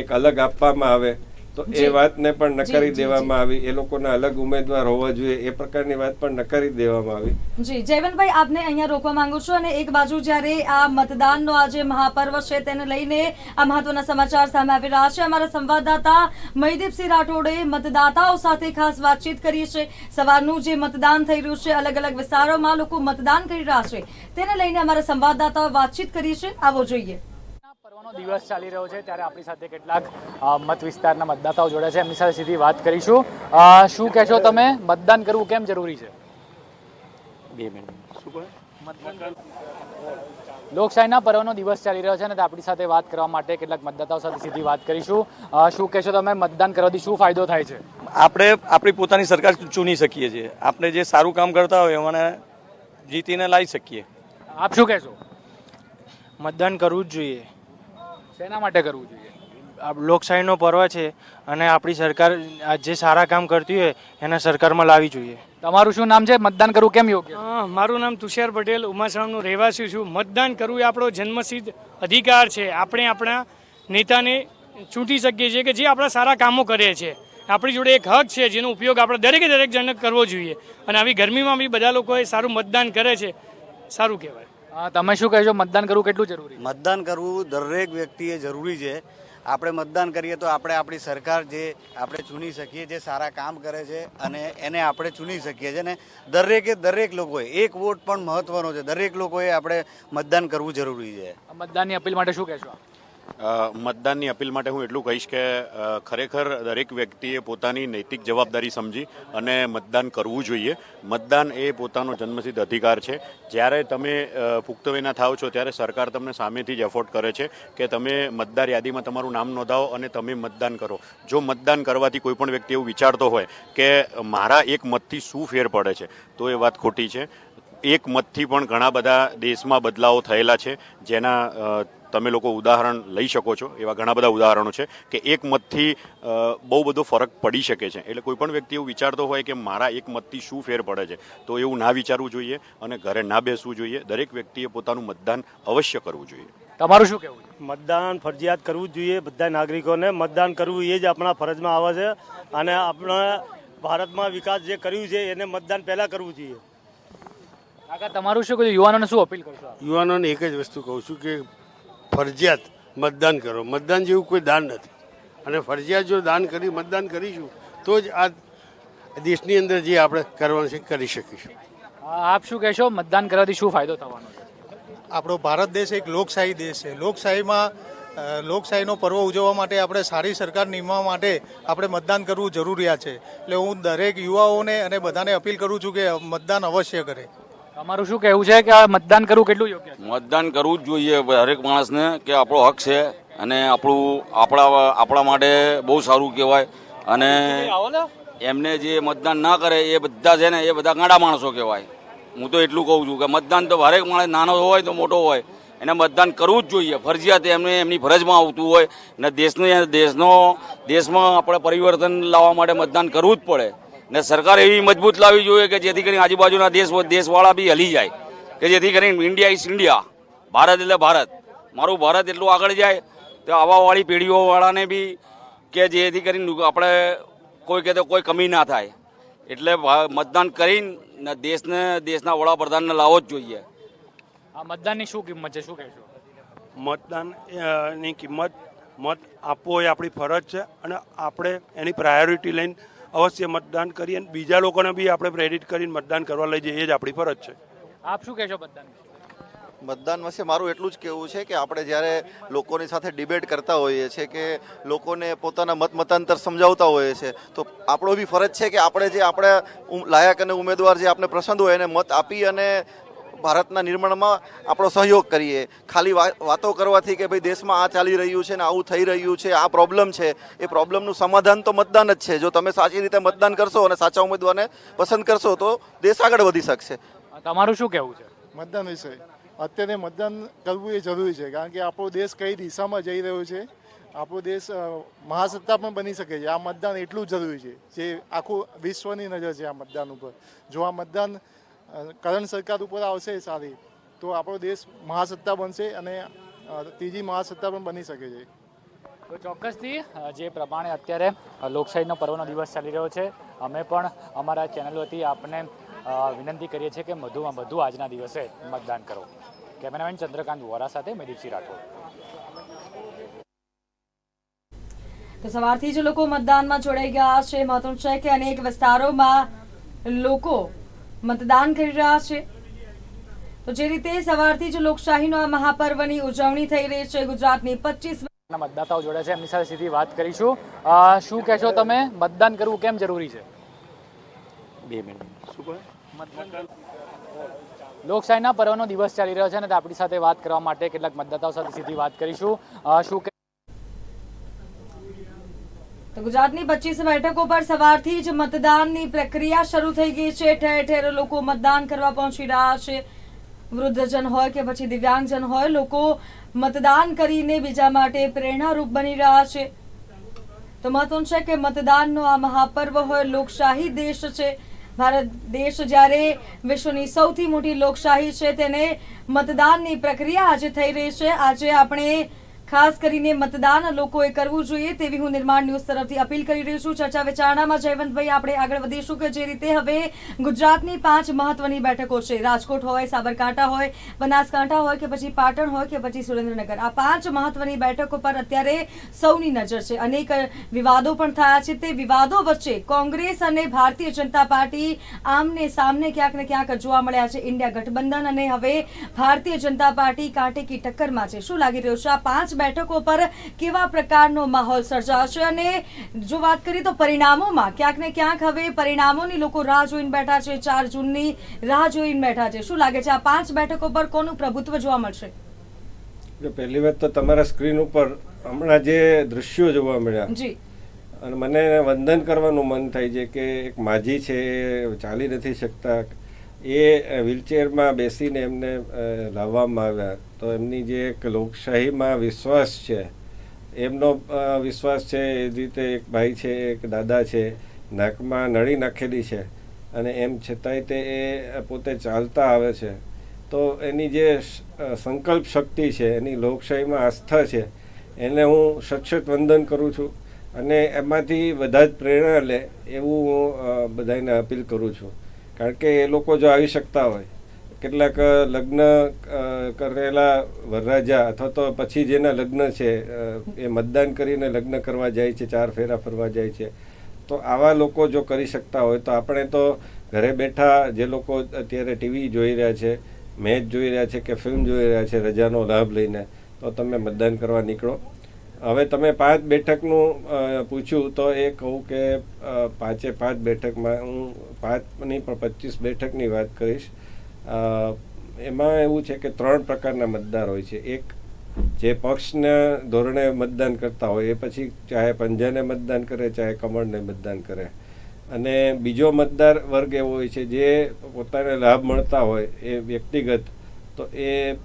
એક અલગ આપવામાં આવે, તો એ વાતને પણ નકારી દેવામાં આવી. એ લોકોના અલગ ઉમેદવાર હોવા જોઈએ એ પ્રકારની વાત પણ નકારી દેવામાં આવી. જી જયવંતભાઈ, આપને અહીંયા રોકવા માંગુ છું. અને એક બાજુ જ્યારે આ મતદાનનો આજે મહાપર્વ છે તેને લઈને આ મહત્વના સમાચાર સામે આવી રહ્યા છે. અમારા સંવાદદાતા મહીદીપસિંહ રાઠોડે મતદાતાઓ સાથે ખાસ વાતચીત કરી છે. સવારનું જે મતદાન થઈ રહ્યું છે, અલગ અલગ વિસ્તારોમાં લોકો મતદાન કરી રહ્યા છે, તેને લઈને અમારા સંવાદદાતાઓ વાતચીત કરી છે. આવો જોઈએ. પર્વનો દિવસ ચાલી રહ્યો છે ત્યારે આપણી સાથે કેટલાક મત વિસ્તારના મતદાતાઓ જોડ્યા છે, એમની સાથે સીધી વાત કરીશું. શું કહેશો તમે, મતદાન કરવું કેમ જરૂરી છે? 2 મિનિટ શું કહે? લોકશાહીના પર્વનો દિવસ ચાલી રહ્યો છે અને આપણી સાથે વાત કરવા માટે કેટલાક મતદાતાઓ સાથે સીધી વાત કરીશું. શું કહેશો તમે, મતદાન કરવાથી શું ફાયદો થાય છે? આપણે આપણી પોતાની સરકાર ચૂની શકીએ છીએ. આપણે જે સારું કામ કરતા હોય એમને જીતીને લાવી શકીએ. આપ શું કહેશો? મતદાન કરવું જ જોઈએ. શેના માટે કરવું જોઈએ? લોકશાહીનો પર્વ છે અને આપણી સરકાર જે સારા કામ કરતી હોય એને સરકારમાં લાવવી જોઈએ. તમારું શું નામ છે? મતદાન કરવું કેમ યોગ્ય? મારું નામ તુષાર પટેલ, ઉમાસણાનો રહેવાસી છું. મતદાન કરવું એ આપણો જન્મસિદ્ધ અધિકાર છે. આપણે આપણા નેતાને ચૂંટી શકીએ છીએ કે જે આપણા સારા કામો કરે છે. આપણી જોડે એક હક છે જેનો ઉપયોગ આપણે દરેક જણને કરવો જોઈએ. અને આવી ગરમીમાં બી બધા લોકોએ સારું મતદાન કરે છે, સારું કહેવાય. તમે શું કહેશો, મતદાન કરવું કેટલું જરૂરી? મતદાન કરવું દરેક વ્યક્તિએ જરૂરી છે. આપણે મતદાન કરીએ તો આપણે આપણી સરકાર જે આપણે ચૂની શકીએ, જે સારા કામ કરે છે અને એને આપણે ચૂની શકીએ છીએ. ને દરેક લોકોએ એક વોટ પણ મહત્વનો છે. દરેક લોકોએ આપણે મતદાન કરવું જરૂરી છે. મતદાનની અપીલ માટે શું કહેશો? મતદાનની અપીલ માટે હું એટલું કહીશ કે ખરેખર દરેક વ્યક્તિએ પોતાની નૈતિક જવાબદારી સમજી અને મતદાન કરવું જોઈએ. મતદાન એ પોતાનો જન્મસિદ્ધ અધિકાર છે. જ્યારે તમે પુખ્ત વયના થાવ છો ત્યારે સરકાર તમને સામેથી જ એફોર્ડ કરે છે કે તમે મતદાર યાદીમાં તમારું નામ નોંધાવો અને તમે મતદાન કરો. જો મતદાન કરવાથી કોઈ પણ વ્યક્તિ એવું વિચારતો હોય કે મારા એક મતથી શું ફેર પડે છે, તો એ વાત ખોટી છે. એક મતથી પણ ઘણા બધા દેશમાં બદલાવો થયેલા છે, જેના તમે લોકો ઉદાહરણ લઈ શકો છો. એવા ઘણા બધા ઉદાહરણો છે કે એક મતથી બહુ બધો ફરક પડી શકે છે. એટલે કોઈ પણ વ્યક્તિ એવું વિચારતો હોય કે મારા એક મતથી શું ફેર પડે છે, તો એવું ના વિચારવું જોઈએ અને ઘરે ના બેસવું જોઈએ. દરેક વ્યક્તિએ પોતાનું મતદાન અવશ્ય કરવું જોઈએ. તમારું શું કહેવું છે? મતદાન ફરજિયાત કરવું જ જોઈએ. બધા નાગરિકોને મતદાન કરવું એ જ આપણા ફરજમાં આવે છે. અને આપણા ભારતમાં વિકાસ જે કર્યું છે એને મતદાન પહેલાં કરવું જોઈએ. કાકા તમારું શું કહ્યું? યુવાનોને શું અપીલ કરશો? યુવાનોને એક જ વસ્તુ કહું છું કે ફરજિયાત મતદાન કરો. મતદાન જેવું કોઈ દાન નથી, અને ફરજિયાત જો મતદાન કરીશું તો જ આ દેશની અંદર જે આપણે કરવાનું છે કરી શકીશું. આપ શું કહેશો, મતદાન કરવાથી શું ફાયદો થવાનો છે? આપણો ભારત દેશ એક લોકશાહી દેશ છે. લોકશાહીનો પર્વ ઉજવવા માટે, આપણે સારી સરકાર નિમવા માટે આપણે મતદાન કરવું જરૂરિયાત છે. એટલે હું દરેક યુવાઓને અને બધાને અપીલ કરું છું કે મતદાન અવશ્ય કરે. તમારું શું કહેવું છે કે મતદાન કરવું કેટલું યોગ્ય છે? મતદાન કરવું જ જોઈએ દરેક માણસને, કે આપણો હક છે અને આપણા માટે બહુ સારું કહેવાય. અને એમને જે મતદાન ના કરે એ બધા છે ને એ બધા ગાંડા માણસો કહેવાય. હું તો એટલું કહું છું કે મતદાન તો હરેક માણસ નાનો હોય તો મોટો હોય એને મતદાન કરવું જ જોઈએ, ફરજિયાત એમને એમની ફરજમાં આવતું હોય ને દેશમાં આપણે પરિવર્તન લાવવા માટે મતદાન કરવું જ પડે ને સરકાર એવી મજબૂત લાવવી જોઈએ કે જેથી કરીને આજુબાજુના દેશવાળા બી હલી જાય, કે જેથી કરીને ઇન્ડિયા ઇઝ ઇન્ડિયા, ભારત એટલે ભારત, મારું ભારત એટલું આગળ જાય તો આવાવાળી પેઢીઓવાળાને બી કે જેથી કરીને આપણે કોઈ કહેતો કોઈ કમી ના થાય, એટલે મતદાન કરીને દેશના વડાપ્રધાનને લાવવો જ જોઈએ. આ મતદાનની શું કિંમત છે, શું કહેશો? મતદાનની કિંમત, મત આપવો એ આપણી ફરજ છે અને આપણે એની પ્રાયોરિટી લઈને અવશ્ય મતદાન કરીએ અને બીજા લોકોને બી આપણે પ્રેરિત કરીને મતદાન કરવા લઈ જઈએ, એ જ આપણી ફરજ છે. આપ શું કહેશો મતદાન? મતદાન વિશે મારું એટલું જ કહેવું છે કે આપણે જ્યારે લોકોની સાથે ડિબેટ કરતા હોઈએ છીએ કે લોકોને પોતાના મતાંતર સમજાવતા હોઈએ છીએ તો આપણો બી ફરજ છે કે આપણે જે આપણે લાયક અને ઉમેદવાર જે આપણે પસંદ હોય એને મત આપી અને ભારતના નિર્માણમાં આપણો સહયોગ કરીએ. ખાલી વાતો કરવાથી કે ભાઈ દેશમાં આ ચાલી રહ્યું છે ને આવું થઈ રહ્યું છે, આ પ્રોબ્લેમ છે, એ પ્રોબ્લેમનું સમાધાન તો મતદાન જ છે. જો તમે સાચી રીતે મતદાન કરશો અને સાચા ઉમેદવારને પસંદ કરશો તો દેશ આગળ વધી શકશે. તમારું શું કહેવું છે મતદાન વિશે? અત્યારે મતદાન કરવું એ જરૂરી છે, કારણ કે આપણો દેશ કઈ દિશામાં જઈ રહ્યો છે. આપણો દેશ મહાસત્તા પણ બની શકે છે. આ મતદાન એટલું જરૂરી છે જે આખું વિશ્વની નજર છે આ મતદાન ઉપર. જો આ મતદાન કરંટ સરકાર ઉપર આવશે સારી તો આપણો દેશ મહાસત્તા બનશે અને ત્રીજી મહાસત્તા પણ બની શકે છે. તો ચોક્કસથી જે પ્રમાણે અત્યારે લોકશાહીનો પર્વનો દિવસ ચાલી રહ્યો છે, અમે પણ અમારા ચેનલ વતી આપને વિનંતી કરીએ છીએ કે વધુમાં વધુ આજના દિવસે મતદાન કરો. કેમેરામેન ચંદ્રકાંત વોરા સાથે મેદીપસિંહ રાઠોડ. તો સવારથી જ લોકો મતદાનમાં જોડાઈ ગયા છે. મહત્વનું છે કે અનેક વિસ્તારોમાં લોકો મતદાન કરી રહ્યા છે. તો જે રીતે સવારથી જ લોકશાહીનો આ મહાપર્વની ઉજવણી થઈ રહી છે, ગુજરાતની 25 મતદાતાઓ જોડે છે, એમની સાથે સીધી વાત કરીશું. શું કહેશો તમે, મતદાન કરવું કેમ જરૂરી છે? 2 મિનિટ. શું કહે? લોકશાહીના પર્વનો દિવસ ચાલી રહ્યો છે અને આપણી સાથે વાત કરવા માટે કેટલાક મતદાતાઓ સાથે સીધી વાત કરીશું. શું તો ગુજરાતની 25 બેઠકો પર સવારથી જ મતદાનની પ્રક્રિયા શરૂ થઈ ગઈ છે. ઠેર ઠેર લોકો મતદાન કરવા પહોંચી રહ્યા છે. વૃદ્ધજન હોય કે પછી દિવ્યાંગજન હોય, લોકો મતદાન કરીને બીજા માટે પ્રેરણારૂપ બની રહ્યા છે. તો મહત્વનું છે કે મતદાનનો આ મહાપર્વ હોય, લોકશાહી દેશ છે ભારત દેશ, જ્યારે વિશ્વની સૌથી મોટી લોકશાહી છે તેને મતદાનની પ્રક્રિયા આજે થઈ રહી છે. આજે આપણે ખાસ કરીને મતદાન લોકોએ કરવું જોઈએ તેવી હું નિર્માણ ન્યૂઝ તરફથી અપીલ કરી રહી છું. ચર્ચા વિચારણામાં જયવંતભાઈ આપણે આગળ વધીશું કે જે રીતે હવે ગુજરાતની 5 મહત્વની બેઠકો છે, રાજકોટ હોય, સાબરકાંઠા હોય, બનાસકાંઠા હોય કે પછી પાટણ હોય કે પછી સુરેન્દ્રનગર, આ 5 મહત્વની બેઠકો પર અત્યારે સૌની નજર છે. અનેક વિવાદો પણ થયા છે. તે વિવાદો વચ્ચે કોંગ્રેસ અને ભારતીય જનતા પાર્ટી આમને સામને ક્યાંક ને ક્યાંક જોવા મળ્યા છે. ઇન્ડિયા ગઠબંધન અને હવે ભારતીય જનતા પાર્ટી કાંટે કી ટક્કરમાં છે. શું લાગી રહ્યું છે, આ 5 બેઠકો પર કેવા પ્રકારનો માહોલ સર્જાશે? અને જો વાત કરીએ તો પરિણામોમાં ક્યાંક ને ક્યાંક હવે પરિણામોની લોકો રાહ જોઈને બેઠા છે, 4 જૂનની રાહ જોઈને બેઠા છે. શું લાગે છે, આ 5 બેઠકો પર કોનું પ્રભુત્વ જોવા મળશે? પહેલી વાત તો તમારા સ્ક્રીન ઉપર હમણાં જે દ્રશ્યો જોવા મળ્યા જી, અને મને વંદન કરવાનું મન થાય છે કે એક માજી છે, ચાલી નથી શકતા, એ વ્હીલચેરમાં બેસીને એમને લાવવામાં આવ્યા. તો એમની જે એક લોકશાહીમાં વિશ્વાસ છે, એમનો વિશ્વાસ છે. એ રીતે એક ભાઈ છે, એક દાદા છે, નાકમાં નળી નાખેલી છે અને એમ છતાંય તે એ પોતે ચાલતા આવે છે. તો એની જે સંકલ્પ શક્તિ છે, એની લોકશાહીમાં આસ્થા છે, એને હું સચોટ વંદન કરું છું અને એમાંથી બધા જ પ્રેરણા લે એવું હું બધાને અપીલ કરું છું. કારણ કે એ લોકો જો આવી શકતા હોય, કેટલાક લગ્ન કરેલા વરરાજા અથવા તો પછી જેના લગ્ન છે એ મતદાન કરીને લગ્ન કરવા જાય છે, 4 ફેરા ફરવા જાય છે. તો આવા લોકો જો કરી શકતા હોય તો આપણે તો ઘરે બેઠા જે લોકો અત્યારે ટીવી જોઈ રહ્યા છે, મેચ જોઈ રહ્યા છે કે ફિલ્મ જોઈ રહ્યા છે રજાનો લાભ લઈને, તો તમે મતદાન કરવા નીકળો. હવે તમે 5 બેઠકનું પૂછ્યું તો એ કહું કે 5 બેઠકમાં હું 5 નહીં પણ 25 બેઠકની વાત કરીશ. એમાં એવું છે કે 3 પ્રકારના મતદાર હોય છે. એક જે પક્ષના ધોરણે મતદાન કરતા હોય, એ પછી ચાહે પંજાને મતદાન કરે, ચાહે કમળને મતદાન કરે. અને બીજો મતદાર વર્ગ એવો હોય છે જે પોતાને લાભ મળતા હોય એ વ્યક્તિગત, તો એ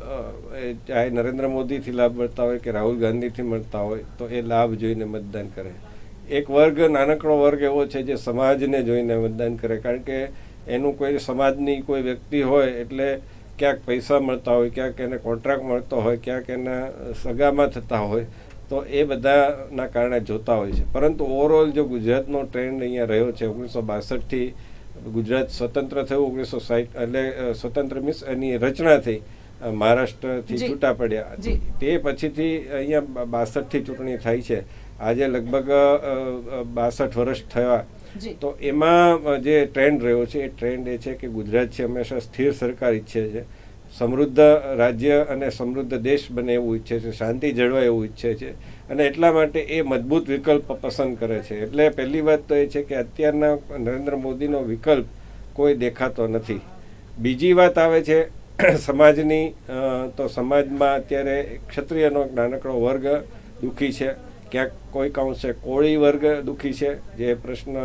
ચાહે નરેન્દ્ર મોદીથી લાભ મળતા હોય કે રાહુલ ગાંધીથી મળતા હોય તો એ લાભ જોઈને મતદાન કરે. એક વર્ગ, નાનકડો વર્ગ એવો છે જે સમાજને જોઈને મતદાન કરે, કારણ કે એનું કોઈ સમાજની કોઈ વ્યક્તિ હોય એટલે ક્યાંક પૈસા મળતા હોય, ક્યાંક એને કોન્ટ્રાક્ટ મળતો હોય, ક્યાંક એના સગામાં થતા હોય, તો એ બધાના કારણે જોતા હોય છે. પરંતુ ઓવરઓલ જો ગુજરાતનો ટ્રેન્ડ અહીંયા રહ્યો છે, 1962થી ગુજરાત સ્વતંત્ર થયું, 1960 એટલે સ્વતંત્ર મીન્સ એની રચના થઈ, મહારાષ્ટ્રથી છૂટા પડ્યા, તે પછીથી અહીંયા 62થી ચૂંટણી થાય છે. આજે લગભગ 62 વર્ષ થયા. તો એમાં જે ટ્રેન્ડ રહ્યો છે એ ટ્રેન્ડ એ છે કે ગુજરાત છે હંમેશા સ્થિર સરકાર ઈચ્છે છે, સમૃદ્ધ રાજ્ય અને સમૃદ્ધ દેશ બને એવું ઈચ્છે છે, શાંતિ જળવાય એવું ઈચ્છે છે, અને એટલા માટે એ મજબૂત વિકલ્પ પસંદ કરે છે. એટલે પહેલી વાત તો એ છે કે અત્યારના નરેન્દ્ર મોદીનો વિકલ્પ કોઈ દેખાતો નથી. બીજી વાત આવે છે સમાજની, તો સમાજમાં અત્યારે ક્ષત્રિયનો એક નાનકડો વર્ગ દુઃખી છે, ક્યાંક કોઈક અંશે કોળી વર્ગ દુઃખી છે, જે પ્રશ્ન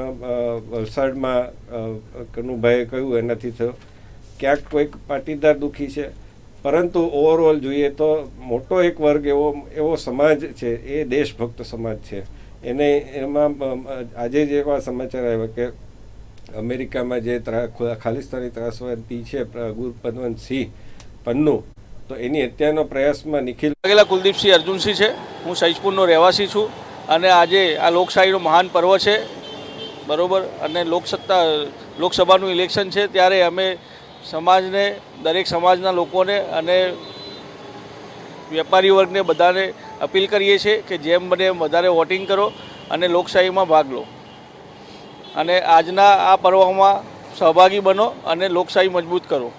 વલસાડમાં કનુભાઈએ કહ્યું એનાથી થયો, ક્યાંક કોઈક પાટીદાર દુઃખી છે. પરંતુ ઓવરઓલ જોઈએ તો મોટો એક વર્ગ એવો સમાજ છે, એ દેશભક્ત સમાજ છે. એમાં આજે જ એવા સમાચાર આવ્યા કે અમેરિકામાં જે ખાલિસ્તાની ત્રાસવાદી છે ગુરપતવંત સિંહ પન્નુ, તો એની હત્યાનો પ્રયાસમાં નિખિલ કુલદીપસિંહ અર્જુનસિંહ છે. હું સૈજપુરનો રહેવાસી છું અને આજે આ લોકશાહીનો મહાન પર્વ છે, બરાબર, અને લોકસભાનું ઇલેક્શન છે, ત્યારે અમે સમાજને, દરેક સમાજના લોકોને અને વેપારી વર્ગને બધાને અપીલ કરીએ છીએ કે જેમ બને વધારે વોટિંગ કરો અને લોકશાહીમાં ભાગ લો અને આજના આ પર્વમાં સહભાગી બનો અને લોકશાહી મજબૂત કરો.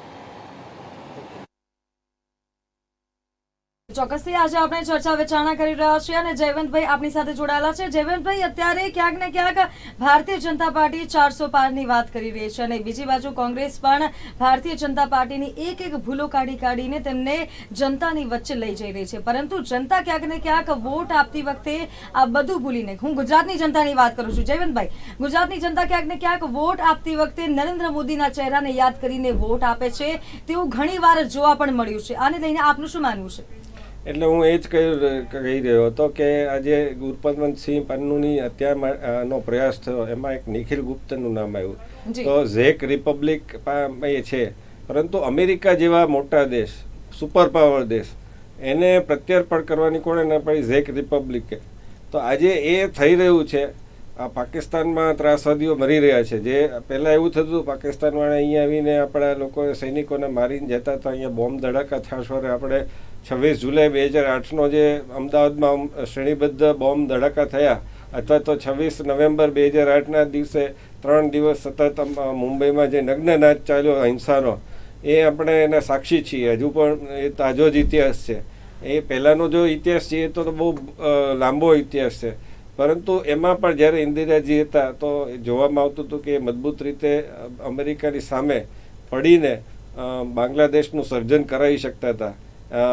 ચોક્કસથી આજે આપણે ચર્ચા વિચારણા કરી રહ્યા છીએ અને જયવંતભાઈ આપણી સાથે જોડાયેલા છે. જયવંતભાઈ, અત્યારે ક્યાંક ને ક્યાંક ભારતીય જનતા પાર્ટી 400 પારની વાત કરી રહી છે અને બીજી બાજુ કોંગ્રેસ પણ ભારતીય જનતા પાર્ટીની એક ભૂલો કાઢીને તેમને જનતાની વચ્ચે લઈ જઈ રહી છે. પરંતુ જનતા ક્યાંક ને ક્યાંક વોટ આપતી વખતે આ બધું ભૂલીને, હું ગુજરાતની જનતાની વાત કરું છું જયવંતભાઈ, ગુજરાતની જનતા ક્યાંક ને ક્યાંક વોટ આપતી વખતે નરેન્દ્ર મોદીના ચહેરાને યાદ કરીને વોટ આપે છે તેવું ઘણીવાર જોવા પણ મળ્યું છે. આને લઈને આપનું શું માનવું છે? એટલે હું એ જ કહી રહ્યો હતો કે આજે ગુરપતવંત સિંહ પન્નુની હત્યાનો પ્રયાસ થયો, એમાં એક નિખિલ ગુપ્તનું નામ આવ્યું, તો ઝેક રિપબ્લિક એ છે. પરંતુ અમેરિકા જેવા મોટા દેશ, સુપર પાવર દેશ, એને પ્રત્યાર્પણ કરવાની કોણે ના પડી? ઝેક રિપબ્લિકે. તો આજે એ થઈ રહ્યું છે. આ પાકિસ્તાનમાં ત્રાસવાદીઓ મરી રહ્યા છે. જે પહેલાં એવું થતું હતું, પાકિસ્તાનવાળા અહીંયા આવીને આપણા લોકો સૈનિકોને મારીને જતા હતા, અહીંયા બોમ્બ ધડાકા થયા. આપણે 26 જુલાઈ 2008નો જે અમદાવાદમાં શ્રેણીબદ્ધ બોમ્બ ધડાકા થયા, અથવા તો 26 નવેમ્બર 2008ના દિવસે 3 દિવસ સતત મુંબઈમાં જે નગ્ન નાચ ચાલ્યો હિંસાનો, એ આપણે એના સાક્ષી છીએ. હજુ પણ એ તાજો જ ઇતિહાસ છે. એ પહેલાંનો જો ઇતિહાસ છે એ તો બહુ લાંબો ઇતિહાસ છે. પરંતુ એમાં પણ જ્યારે ઇન્દિરાજી હતા તો જોવામાં આવતું હતું કે મજબૂત રીતે અમેરિકાની સામે પડીને બાંગ્લાદેશનું સર્જન કરાવી શકતા હતા.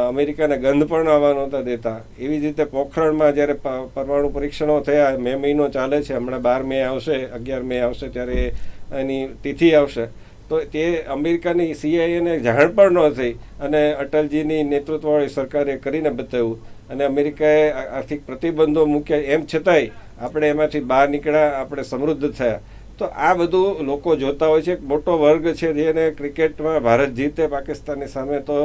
અમેરિકાને ગંધ પણ આવવા નહોતા દેતા. એવી જ રીતે પોખરણમાં જ્યારે પરમાણુ પરીક્ષણો થયા, મે મહિનો ચાલે છે, હમણાં 12 મે આવશે, 11 મે આવશે, ત્યારે એની તિથિ આવશે, તો તે અમેરિકાની CIA જાણ પણ ન થઈ અને અટલજીની નેતૃત્વવાળી સરકારે કરીને બતાવ્યું અને અમેરિકાએ આર્થિક પ્રતિબંધો મૂક્યા. એમ છતાંય આપણે એમાંથી બહાર નીકળ્યા, આપણે સમૃદ્ધ થયા. તો આ બધું લોકો જોતા હોય છે. એક મોટો વર્ગ છે જેને ક્રિકેટમાં ભારત જીતે પાકિસ્તાનની સામે તો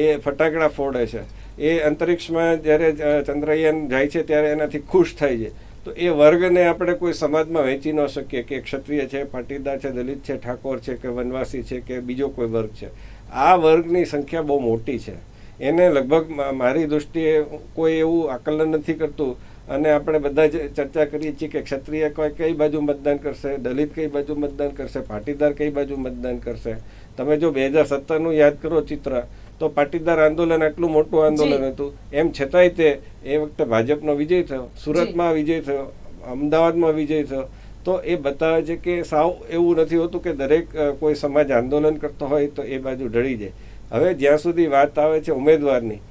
એ ફટાકડા ફોડે છે. એ અંતરિક્ષમાં જ્યારે ચંદ્રયાન જાય છે ત્યારે એનાથી ખુશ થાય છે. તો એ વર્ગને આપણે કોઈ સમાજમાં વહેંચી ન શકીએ કે ક્ષત્રિય છે, પાટીદાર છે, દલિત છે, ઠાકોર છે કે વનવાસી છે કે બીજો કોઈ વર્ગ છે. આ વર્ગની સંખ્યા બહુ મોટી છે. એને લગભગ મારી દૃષ્ટિએ કોઈ એવું આકલન નથી કરતું. અને આપણે બધા જ ચર્ચા કરીએ છીએ કે ક્ષત્રિય કઈ બાજુ મતદાન કરશે, દલિત કઈ બાજુ મતદાન કરશે, પાટીદાર કઈ બાજુ મતદાન કરશે. તમે જો 2017નું યાદ કરો ચિત્ર, તો પાટીદાર આંદોલન આટલું મોટું આંદોલન હતું, એમ છતાંય તે એ વખતે ભાજપનો વિજય થયો, સુરતમાં વિજય થયો, અમદાવાદમાં વિજય થયો. તો એ બતાવે છે કે સાવ એવું નથી હોતું કે દરેક કોઈ સમાજ આંદોલન કરતો હોય તો એ બાજુ ઢળી જાય. હવે જ્યાં સુધી વાત આવે છે ઉમેદવારની,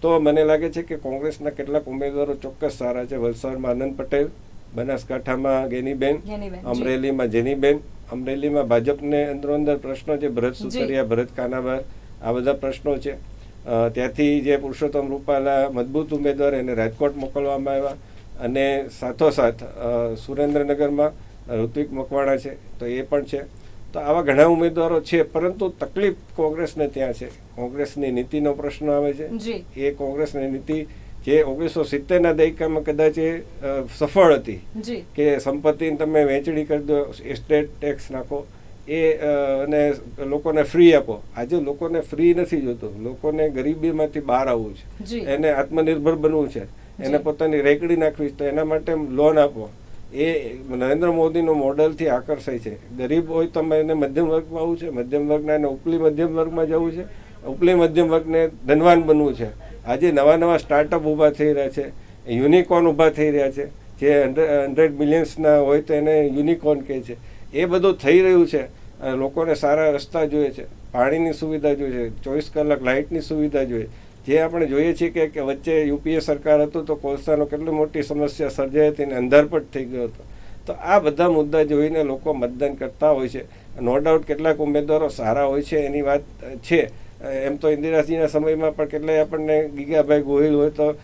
તો મને લાગે છે કે કોંગ્રેસના કેટલાક ઉમેદવારો ચોક્કસ સારા છે. વલસાડમાં આનંદ પટેલ, બનાસકાંઠામાં ગેનીબેન, અમરેલીમાં જેનીબેન, અમરેલીમાં ભાજપને અંદરો અંદર પ્રશ્ન છે ભરત સુતરિયા, ભરત કાનાબાર, આ બધા પ્રશ્નો છે. ત્યાંથી જે પુરુષોત્તમ રૂપાલા મજબૂત ઉમેદવાર એને રાજકોટ મોકલવામાં આવ્યા અને સાથોસાથ સુરેન્દ્રનગરમાં ઋત્વિક મકવાણા છે તો એ પણ છે. તો આવા ઘણા ઉમેદવારો છે, પરંતુ તકલીફ કોંગ્રેસને ત્યાં છે. કોંગ્રેસની નીતિનો પ્રશ્ન આવે છે. એ કોંગ્રેસની નીતિ જે 1970ના દાયકામાં કદાચ એ સફળ હતી કે સંપત્તિને તમે વહેંચણી કરી દો, એસ્ટેટ ટેક્સ નાખો અને લોકોને ફ્રી આપો. આજે લોકોને ફ્રી નથી જોતું, લોકોને ગરીબીમાંથી બહાર આવવું છે, એને આત્મનિર્ભર બનવું છે, એને પોતાની રેકડી નાખવી છે, તો એના માટે લોન આપો. એ નરેન્દ્ર મોદીનો મોડલથી આકર્ષાય છે. ગરીબ હોય તો એને મધ્યમ વર્ગમાં આવવું છે, મધ્યમ વર્ગના એને ઉપલી મધ્યમ વર્ગમાં જવું છે, ઉપલી મધ્યમ વર્ગને ધનવાન બનવું છે. આજે નવા નવા સ્ટાર્ટઅપ ઊભા થઈ રહ્યા છે, યુનિકોર્ન ઊભા થઈ રહ્યા છે, જે 100 મિલિયન્સના હોય તો એને યુનિકોર્ન કહે છે. એ બધું થઈ રહ્યું છે. લોકોને સારા રસ્તા જોઈએ છે, પાણીની સુવિધા જોઈએ છે, 24 કલાક લાઇટની સુવિધા જોઈએ. જે આપણે જોઈએ છીએ કે વચ્ચે યુપીએ સરકાર હતું તો કોલસાનો કેટલી મોટી સમસ્યા સર્જાઈ હતી અને અંધારપટ થઈ ગયો હતો. તો આ બધા મુદ્દા જોઈને લોકો મતદાન કરતા હોય છે. નો ડાઉટ કેટલાક ઉમેદવારો સારા હોય છે, એની વાત છે. એમ તો ઇન્દિરાજીના સમયમાં પણ કેટલાય આપણને ગીગાભાઈ ગોહિલ હોય તો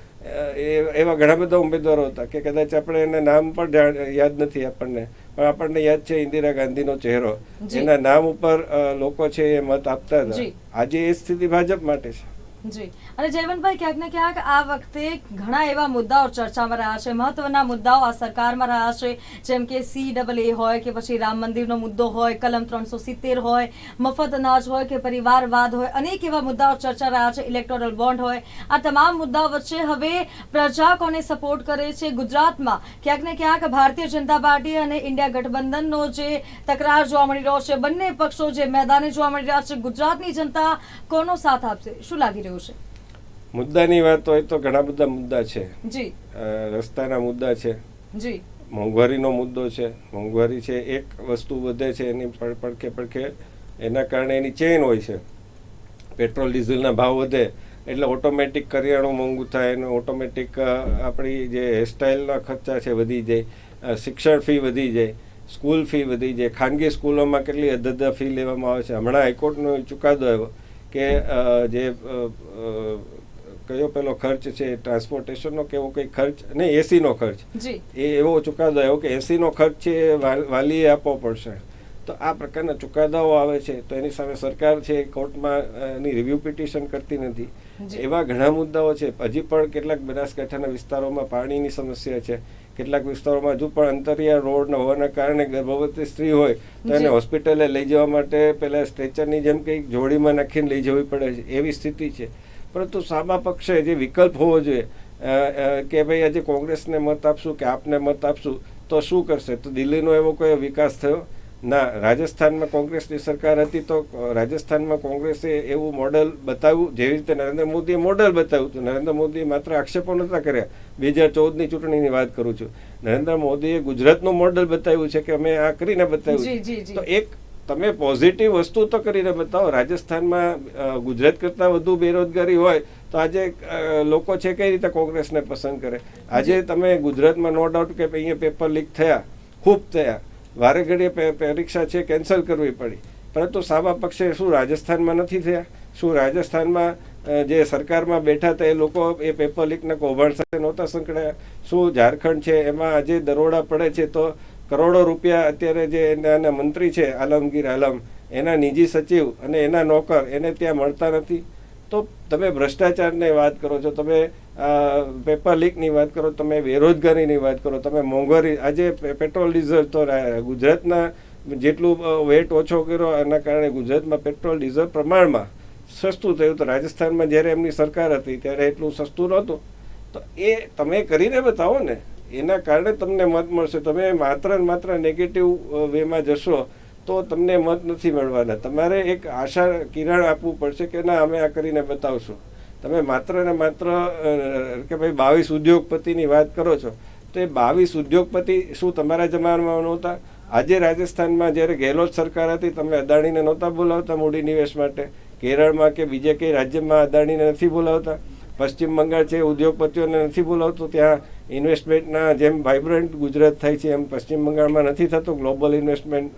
એવા ઘણા બધા ઉમેદવારો હતા કે કદાચ આપણે એના નામ પણ યાદ નથી આપણને, પણ આપણને યાદ છે ઇન્દિરા ગાંધીનો ચહેરો. એના નામ ઉપર લોકો છે એ મત આપતા હતા. આજે એ સ્થિતિ ભાજપ માટે છે. જી, અને જયવંતભાઈ, ક્યાંક ને ક્યાંક આ વખતે ઘણા એવા મુદ્દાઓ ચર્ચામાં રહ્યા છે, મહત્વના મુદ્દાઓ આ સરકારમાં રહ્યા છે, જેમ કે CAA હોય કે પછી રામ મંદિરનો મુદ્દો હોય, કલમ 370 હોય, મફત અનાજ હોય કે પરિવારવાદ હોય, અનેક એવા મુદ્દાઓ ચર્ચા રહ્યા છે, ઇલેક્ટોરલ બોન્ડ હોય. આ તમામ મુદ્દાઓ વચ્ચે હવે પ્રજા કોને સપોર્ટ કરે છે? ગુજરાતમાં ક્યાંક ને ક્યાંક ભારતીય જનતા પાર્ટી અને ઇન્ડિયા ગઠબંધનનો જે તકરાર જોવા મળી રહ્યો છે, બંને પક્ષો જે મેદાને જોવા મળી રહ્યા છે, ગુજરાતની જનતા કોનો સાથ આપશે? શું લાગી રહ્યું છે? મુદ્દાની વાત હોય તો ઘણા બધા મુદ્દા છે. જી, રસ્તાના મુદ્દા છે, જી, મોંઘવારીનો મુદ્દો છે. મોંઘવારી છે, એક વસ્તુ વધે છે એની પડખે એના કારણે એની ચેન હોય છે. પેટ્રોલ ડીઝલના ભાવ વધે એટલે ઓટોમેટિક કરિયાણું મોંઘું થાય અને ઓટોમેટિક આપણી જે હેરસ્ટાઇલના ખર્ચા છે વધી જાય, શિક્ષણ ફી વધી જાય, સ્કૂલ ફી વધી જાય. ખાનગી સ્કૂલોમાં કેટલી અધધા ફી લેવામાં આવે છે. હમણાં હાઈકોર્ટનો ચુકાદો આવ્યો કે જે કયો પેલો ખર્ચ છે ટ્રાન્સપોર્ટેશનનો કે એવો કંઈ ખર્ચ નહીં, એસીનો ખર્ચ, એ એવો ચુકાદો આવ્યો કે એસીનો ખર્ચ છે એ વાલીએ આપવો પડશે. તો આ પ્રકારના ચુકાદાઓ આવે છે તો એની સામે સરકાર છે કોર્ટમાં એની રિવ્યુ પિટિશન કરતી નથી. એવા ઘણા મુદ્દાઓ છે. હજી પણ કેટલાક બનાસકાંઠાના વિસ્તારોમાં પાણીની સમસ્યા છે, કેટલાક વિસ્તારોમાં હજુ પણ અંતરિયાળ રોડ ન હોવાના કારણે ગર્ભવતી સ્ત્રી હોય તો એને હોસ્પિટલે લઈ જવા માટે પહેલાં સ્ટ્રેચરની જેમ કંઈક જોડીમાં નાખીને લઈ જવી પડે છે, એવી સ્થિતિ છે. પરંતુ સામા પક્ષે જે વિકલ્પ હોવો જોઈએ કે ભાઈ આજે કોંગ્રેસને મત આપશું કે આપને મત આપશું તો શું કરશે? તો દિલ્હીનો એવો કોઈ વિકાસ થયો ના. રાજસ્થાનમાં કોંગ્રેસની સરકાર હતી તો રાજસ્થાનમાં કોંગ્રેસે એવું મોડલ બતાવ્યું જેવી રીતે નરેન્દ્ર મોદીએ મોડલ બતાવ્યું હતું. નરેન્દ્ર મોદીએ માત્ર આક્ષેપો નહોતા કર્યા. 2014ની ચૂંટણીની વાત કરું છું. નરેન્દ્ર મોદીએ ગુજરાતનું મોડલ બતાવ્યું છે કે અમે આ કરીને બતાવ્યું છે. તો એક તમે પોઝિટિવ વસ્તુ તો કરીને બતાવો. રાજસ્થાનમાં ગુજરાત કરતાં વધુ બેરોજગારી હોય તો આજે લોકો છે કઈ રીતે કોંગ્રેસને પસંદ કરે? આજે તમે ગુજરાતમાં નો ડાઉટ કે અહીંયા પેપર લીક થયા, ખૂબ થયા, વારે ઘડીએ પરીક્ષા છે કેન્સલ કરવી પડી, પરંતુ સામા પક્ષે શું રાજસ્થાનમાં નથી થયા? શું રાજસ્થાનમાં જે સરકારમાં બેઠા હતા એ લોકો એ પેપર લીકના કૌભાંડ સાથે નહોતા સંકળાયા? શું ઝારખંડ છે એમાં આજે દરોડા પડે છે તો કરોડો રૂપિયા અત્યારે જે એના મંત્રી છે આલમગીર આલમ, એના નિજી સચિવ અને એના નોકર એને ત્યાં મળતા નથી? તો તમે ભ્રષ્ટાચારની વાત કરો છો, તમે પેપર લીકની વાત કરો, તમે બેરોજગારીની વાત કરો, તમે મોંઘવારી. આજે પેટ્રોલ ડીઝલ તો ગુજરાતના જેટલું વેટ ઓછો કર્યો એના કારણે ગુજરાતમાં પેટ્રોલ ડીઝલ પ્રમાણમાં સસ્તું થયું. તો રાજસ્થાનમાં જ્યારે એમની સરકાર હતી ત્યારે એટલું સસ્તું નહોતું. તો એ તમે કરીને બતાવો ને, એના કારણે તમને મત મળશે. તમે માત્ર ને માત્ર નેગેટિવ વેમાં જશો તો તમને મત નથી મળવાના. તમારે એક આશા કિરણ આપવું પડશે કે ના અમે આ કરીને બતાવશું. તમે માત્ર ને માત્ર કે ભાઈ 22 ઉદ્યોગપતિની વાત કરો છો તો એ 22 ઉદ્યોગપતિ શું તમારા જમાનામાં નહોતા? આજે રાજસ્થાનમાં જ્યારે ગેહલોત સરકાર હતી તમે અદાણીને નહોતા બોલાવતા મૂડી નિવેશ માટે? કેરળમાં કે બીજે કંઈ રાજ્યમાં અદાણીને નથી બોલાવતા? પશ્ચિમ બંગાળ છે ઉદ્યોગપતિઓને નથી બોલાવતું. ત્યાં ઇન્વેસ્ટમેન્ટના જેમ વાઇબ્રન્ટ ગુજરાત થાય છે એમ પશ્ચિમ બંગાળમાં નથી થતો ગ્લોબલ ઇન્વેસ્ટમેન્ટ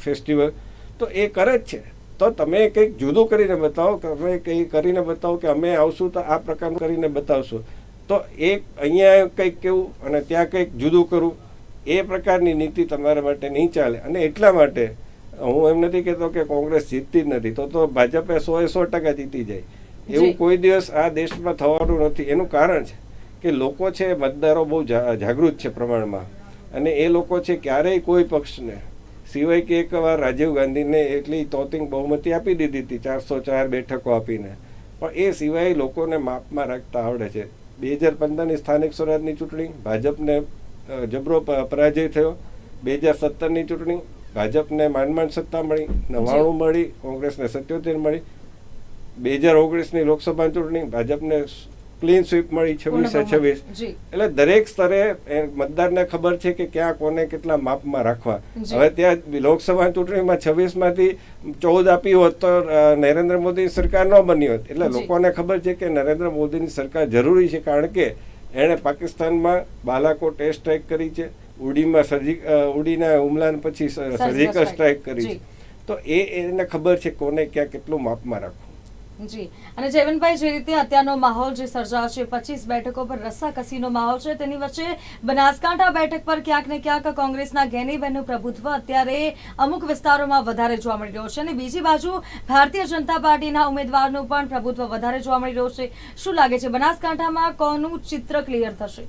ફેસ્ટિવલ. તો એ કરે જ છે. તો તમે કંઈક જુદું કરીને બતાવો, તમે કંઈ કરીને બતાવો કે અમે આવશું તો આ પ્રકારનું કરીને બતાવશું. તો એક અહીંયા કંઈક કેવું અને ત્યાં કંઈક જુદું કરવું, એ પ્રકારની નીતિ તમારા માટે નહીં ચાલે. અને એટલા માટે હું એમ નથી કહેતો કે કોંગ્રેસ જીતતી જ નથી, તો ભાજપે 100% જીતી જાય એવું કોઈ દિવસ આ દેશમાં થવાનું નથી. એનું કારણ છે કે લોકો છે, મતદારો બહુ જાગૃત છે પ્રમાણમાં, અને એ લોકો છે ક્યારેય કોઈ પક્ષને, સિવાય કે એકવાર રાજીવ ગાંધીને એટલી તોતિંગ બહુમતી આપી દીધી હતી 404 બેઠકો આપીને, પણ એ સિવાય લોકોને માપમાં રાખતા આવડે છે. 2015ની સ્થાનિક સ્વરાજની ચૂંટણી ભાજપને જબરો પરાજય થયો. 2017ની ચૂંટણી ભાજપને માંડ સત્તા મળી, 99 મળી, કોંગ્રેસને 77 મળી. 2019ની લોકસભા ચૂંટણી ભાજપને ક્લીન સ્વીપ મળી 26-26. એટલે દરેક સ્તરે મતદારને ખબર છે કે ક્યાં કોને કેટલા માપમાં રાખવા. હવે ત્યાં લોકસભા ચૂંટણીમાં 26માંથી 14 આપી હોત તો નરેન્દ્ર મોદીની સરકાર ન બની હોત. એટલે લોકોને ખબર છે કે નરેન્દ્ર મોદીની સરકાર જરૂરી છે, કારણ કે એણે પાકિસ્તાનમાં બાલાકોટ એર સ્ટ્રાઇક કરી છે, ઉડીમાં ઉડીના હુમલા પછી સર્જિકલ સ્ટ્રાઇક કરી છે. તો એને ખબર છે કોને ક્યાં કેટલું માપમાં રાખવું. જી. અને જયવંતભાઈ, જે રીતે અત્યારનો માહોલ જે સર્જાયો છે, 25 બેઠકો પર રસ્સાકસીનો માહોલ છે, તેની વચ્ચે બનાસકાંઠા બેઠક પર ક્યાંક ને ક્યાંક કોંગ્રેસના ગેનીબેનનું પ્રભુત્વ અત્યારે અમુક વિસ્તારોમાં વધારે જોવા મળી રહ્યું છે, અને બીજી બાજુ ભારતીય જનતા પાર્ટીના ઉમેદવારનું પણ પ્રભુત્વ વધારે જોવા મળી રહ્યું છે. શું લાગે છે, બનાસકાંઠામાં કોનું ચિત્ર ક્લિયર થશે?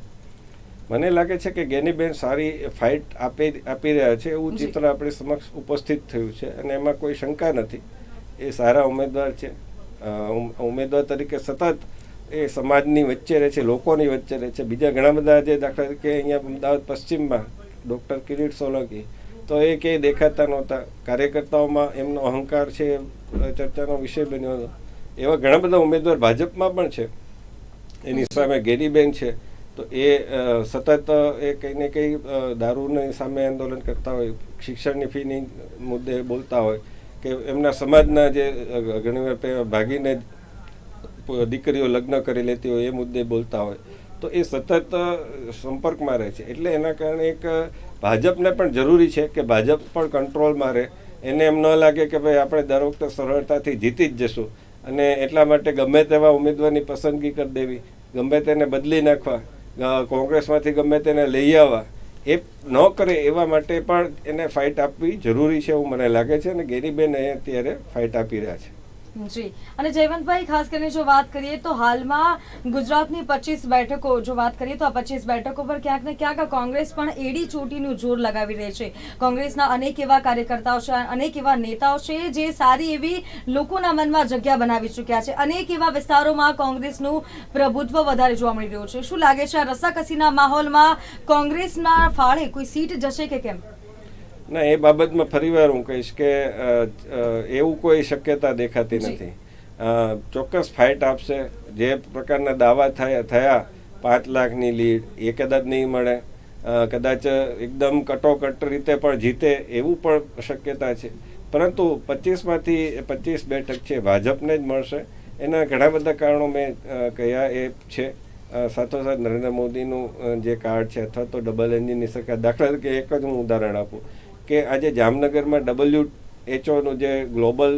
મને લાગે છે કે ગેનીબેન સારી ફાઇટ આપી રહ્યા છે એવું ચિત્ર આપણી સમક્ષ ઉપસ્થિત થયું છે, અને એમાં કોઈ શંકા નથી. એ સારા ઉમેદવાર છે. ઉમેદવાર તરીકે સતત એ સમાજની વચ્ચે રહે છે, લોકોની વચ્ચે રહે છે. બીજા ઘણા બધા જે દાખલા તરીકે અહીંયા અમદાવાદ પશ્ચિમમાં ડૉક્ટર કિરીટ સોલંકી, તો એ ક્યાંય દેખાતા નહોતા. કાર્યકર્તાઓમાં એમનો અહંકાર છે ચર્ચાનો વિષય બન્યો હતો. એવા ઘણા બધા ઉમેદવાર ભાજપમાં પણ છે. એની સામે ગેનીબેન છે, તો એ સતત એ કંઈ ને કંઈ દારૂની સામે આંદોલન કરતા હોય, શિક્ષણની ફીની મુદ્દે બોલતા હોય, કે એમના સમાજના જે ઘણીવાર ભાગીને દીકરીઓ લગ્ન કરી લેતી હોય એ મુદ્દે બોલતા હોય, તો એ સતત સંપર્કમાં રહે છે. એટલે એના કારણે એક ભાજપને પણ જરૂરી છે કે ભાજપ પણ કંટ્રોલમાં રહે. એને એમ ન લાગે કે ભાઈ આપણે દર વખતે સરળતાથી જીતી જ જશું, અને એટલા માટે ગમે તેવા ઉમેદવારની પસંદગી કરી દેવી, ગમે તેને બદલી નાખવા, કોંગ્રેસમાંથી ગમે તેને લઈ આવવા, એ ન કરે એવા માટે પણ એને ફાઇટ આપવી જરૂરી છે એવું મને લાગે છે, અને ગેનીબેન અત્યારે ફાઇટ આપી રહ્યા છે. જી. અને જયવંતભાઈ, ખાસ કરીને જો વાત કરીએ તો હાલમાં ગુજરાતની 25 બેઠકો જો વાત કરીએ તો આ 25 બેઠકો પર ક્યાંક ને ક્યાંક કોંગ્રેસ પણ એડી ચોટીનું જોર લગાવી રહી છે. કોંગ્રેસના અનેક એવા કાર્યકર્તાઓ છે, અનેક એવા નેતાઓ છે જે સારી એવી લોકોના મનમાં જગ્યા બનાવી ચૂક્યા છે. અનેક એવા વિસ્તારોમાં કોંગ્રેસનું પ્રભુત્વ વધારે જોવા મળી રહ્યું છે. શું લાગે છે, આ રસ્સાકસીના માહોલમાં કોંગ્રેસના ફાળે કોઈ સીટ જશે કે કેમ? ના, એ બાબતમાં ફરીવાર હું કહીશ કે એવું કોઈ શક્યતા દેખાતી નથી. ચોક્કસ ફાઇટ આપશે. જે પ્રકારના દાવા થયા 5 લાખની લીડ, એ કદાચ નહીં મળે. કદાચ એકદમ કટોકટ રીતે પણ જીતે એવું પણ શક્યતા છે. પરંતુ 25માંથી 25 બેઠક છે ભાજપને જ મળશે. એના ઘણા બધા કારણો મેં કહ્યા એ છે. સાથોસાથ નરેન્દ્ર મોદીનું જે કાર્ડ છે, અથવા તો ડબલ એન્જિનની સરકાર. દાખલા તરીકે એક જ હું ઉદાહરણ આપું કે આજે જામનગરમાં WHO જે global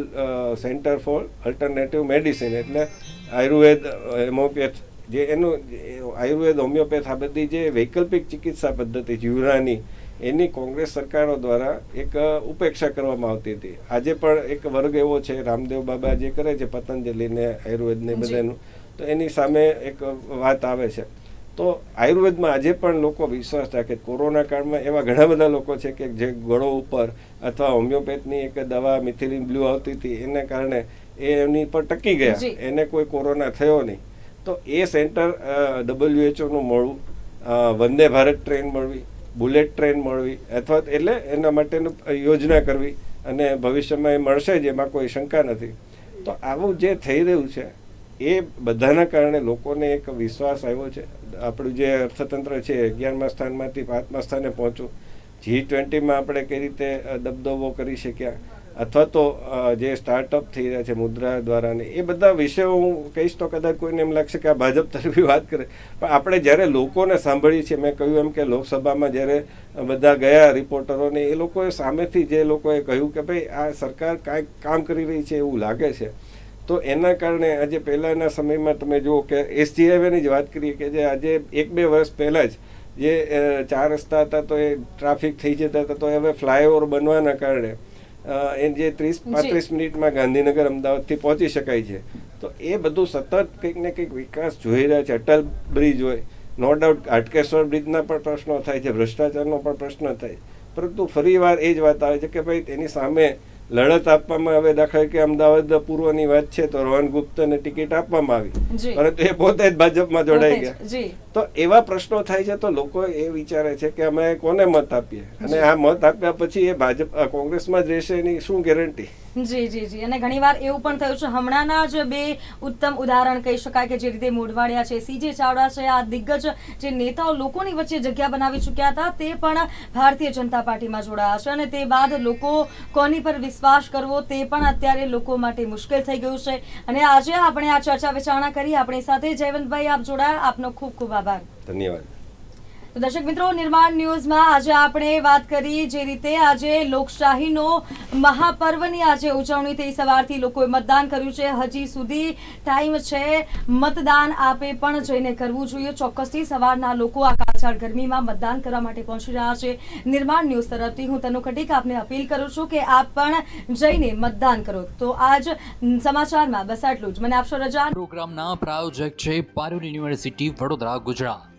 centre for alternative medicine, એટલે આયુર્વેદ, હોમિયોપેથ, જે એનું આયુર્વેદ, હોમિયોપેથ, આ બધી જે વૈકલ્પિક ચિકિત્સા પદ્ધતિ છે યુનાની, એની કોંગ્રેસ સરકારો દ્વારા એક ઉપેક્ષા કરવામાં આવતી હતી. આજે પણ એક વર્ગ એવો છે, રામદેવ બાબા જે કરે છે પતંજલિને આયુર્વેદને બધાનું, તો એની સામે એક વાત આવે છે. તો આયુર્વેદમાં આજે પણ લોકો વિશ્વાસ રાખે. કોરોના કાળમાં એવા ઘણા બધા લોકો છે કે જે ગળો ઉપર અથવા હોમિયોપેથની એક દવા મિથિલિન બ્લુ આવતી હતી, એને કારણે એ એની પર ટકી ગયા, એને કોઈ કોરોના થયો નહીં. તો એ સેન્ટર WHO મળવું, વંદે ભારત ટ્રેન મળવી, બુલેટ ટ્રેન મળવી, અથવા એટલે એના માટેનું યોજના કરવી, અને ભવિષ્યમાં એ મળશે જ, એમાં કોઈ શંકા નથી. તો આવું જે થઈ રહ્યું છે એ બધાના કારણે લોકોને એક વિશ્વાસ આવ્યો છે. આપણું જે અર્થતંત્ર છે 11મા સ્થાનમાંથી 5મા સ્થાને પહોંચવું, G20માં આપણે કઈ રીતે દબદબો કરી શક્યા, અથવા તો જે સ્ટાર્ટઅપ થઈ રહ્યા છે મુદ્રા દ્વારા ને એ બધા વિષયો હું કહીશ તો કદાચ કોઈને એમ લાગશે કે આ ભાજપ તરફી વાત કરે, પણ આપણે જ્યારે લોકોને સાંભળીએ છીએ, મેં કહ્યું એમ કે લોકસભામાં જ્યારે બધા ગયા રિપોર્ટરોને, એ લોકોએ સામેથી જે લોકોએ કહ્યું કે ભાઈ આ સરકાર કાંઈક કામ કરી રહી છે એવું લાગે છે. તો એના કારણે આજે પહેલાંના સમયમાં તમે જુઓ કે SG હાઈવેની જ વાત કરીએ કે જે આજે 1-2 વર્ષ પહેલાં જ જે 4 રસ્તા હતા તો એ ટ્રાફિક થઈ જતા હતા, તો હવે ફ્લાયઓવર બનવાના કારણે એ જે 30-35 મિનિટમાં ગાંધીનગર અમદાવાદથી પહોંચી શકાય છે. તો એ બધું સતત કંઈક ને કંઈક વિકાસ જોઈ રહ્યા છે. અટલ બ્રિજ હોય, નો ડાઉટ હાટકેશ્વર બ્રિજના પણ પ્રશ્નો થાય છે, ભ્રષ્ટાચારનો પણ પ્રશ્ન થાય, પરંતુ ફરી વાર એ જ વાત આવે છે કે ભાઈ તેની સામે લડત આપવામાં. હવે દાખલા કે અમદાવાદ પૂર્વની વાત છે તો રોહન ગુપ્તાને ટિકિટ આપવામાં આવી, પરંતુ એ પોતે જ ભાજપમાં જોડાઈ ગયા. તો એવા પ્રશ્નો થાય છે, તો લોકો એ વિચારે છે કે અમે કોને મત આપીએ, અને આ મત આપ્યા પછી એ ભાજપ કોંગ્રેસમાં જ રહેશે એની શું ગેરંટી? જી. અને ઘણીવાર એવું પણ થયું છે, હમણાંના જ 2 ઉત્તમ ઉદાહરણ કહી શકાય કે જે રીતે મોઢવાડિયા છે, CJ ચાવડા છે, આ દિગ્ગજ જે નેતાઓ લોકોની વચ્ચે જગ્યા બનાવી ચૂક્યા હતા તે પણ ભારતીય જનતા પાર્ટીમાં જોડાયા છે, અને તે બાદ લોકો કોની પર વિશ્વાસ કરવો તે પણ અત્યારે લોકો માટે મુશ્કેલ થઈ ગયું છે. અને આજે આપણે આ ચર્ચા વિચારણા કરી. આપણી સાથે જયવંતભાઈ આપ જોડાયા, આપનો ખૂબ ખૂબ આભાર. ધન્યવાદ. તો દર્શક મિત્રો, નિર્માણ ન્યૂઝમાં આજે આપણે વાત કરી જે રીતે આજે લોકશાહીનો મહાપર્વની આજે ઉજવણી થઈ. સવારથી લોકોએ મતદાન કર્યું છે. હજી સુધી ટાઈમ છે, મતદાન આપે પણ જઈને કરવું જોઈએ. ચોક્કસથી સવારના લોકો આ કાળઝાળ ગરમીમાં મતદાન કરવા માટે પહોંચી રહ્યા છે. નિર્માણ ન્યૂઝ તરફથી હું તનુ ખટીક આપને અપીલ કરું છું કે આપ પણ જઈને મતદાન કરો. તો આજ સમાચારમાં બસ આટલું જ. મને આપશો રજા. પ્રોગ્રામના પ્રાયોજક છે પારુલ યુનિવર્સિટી વડોદરા, ગુજરાત.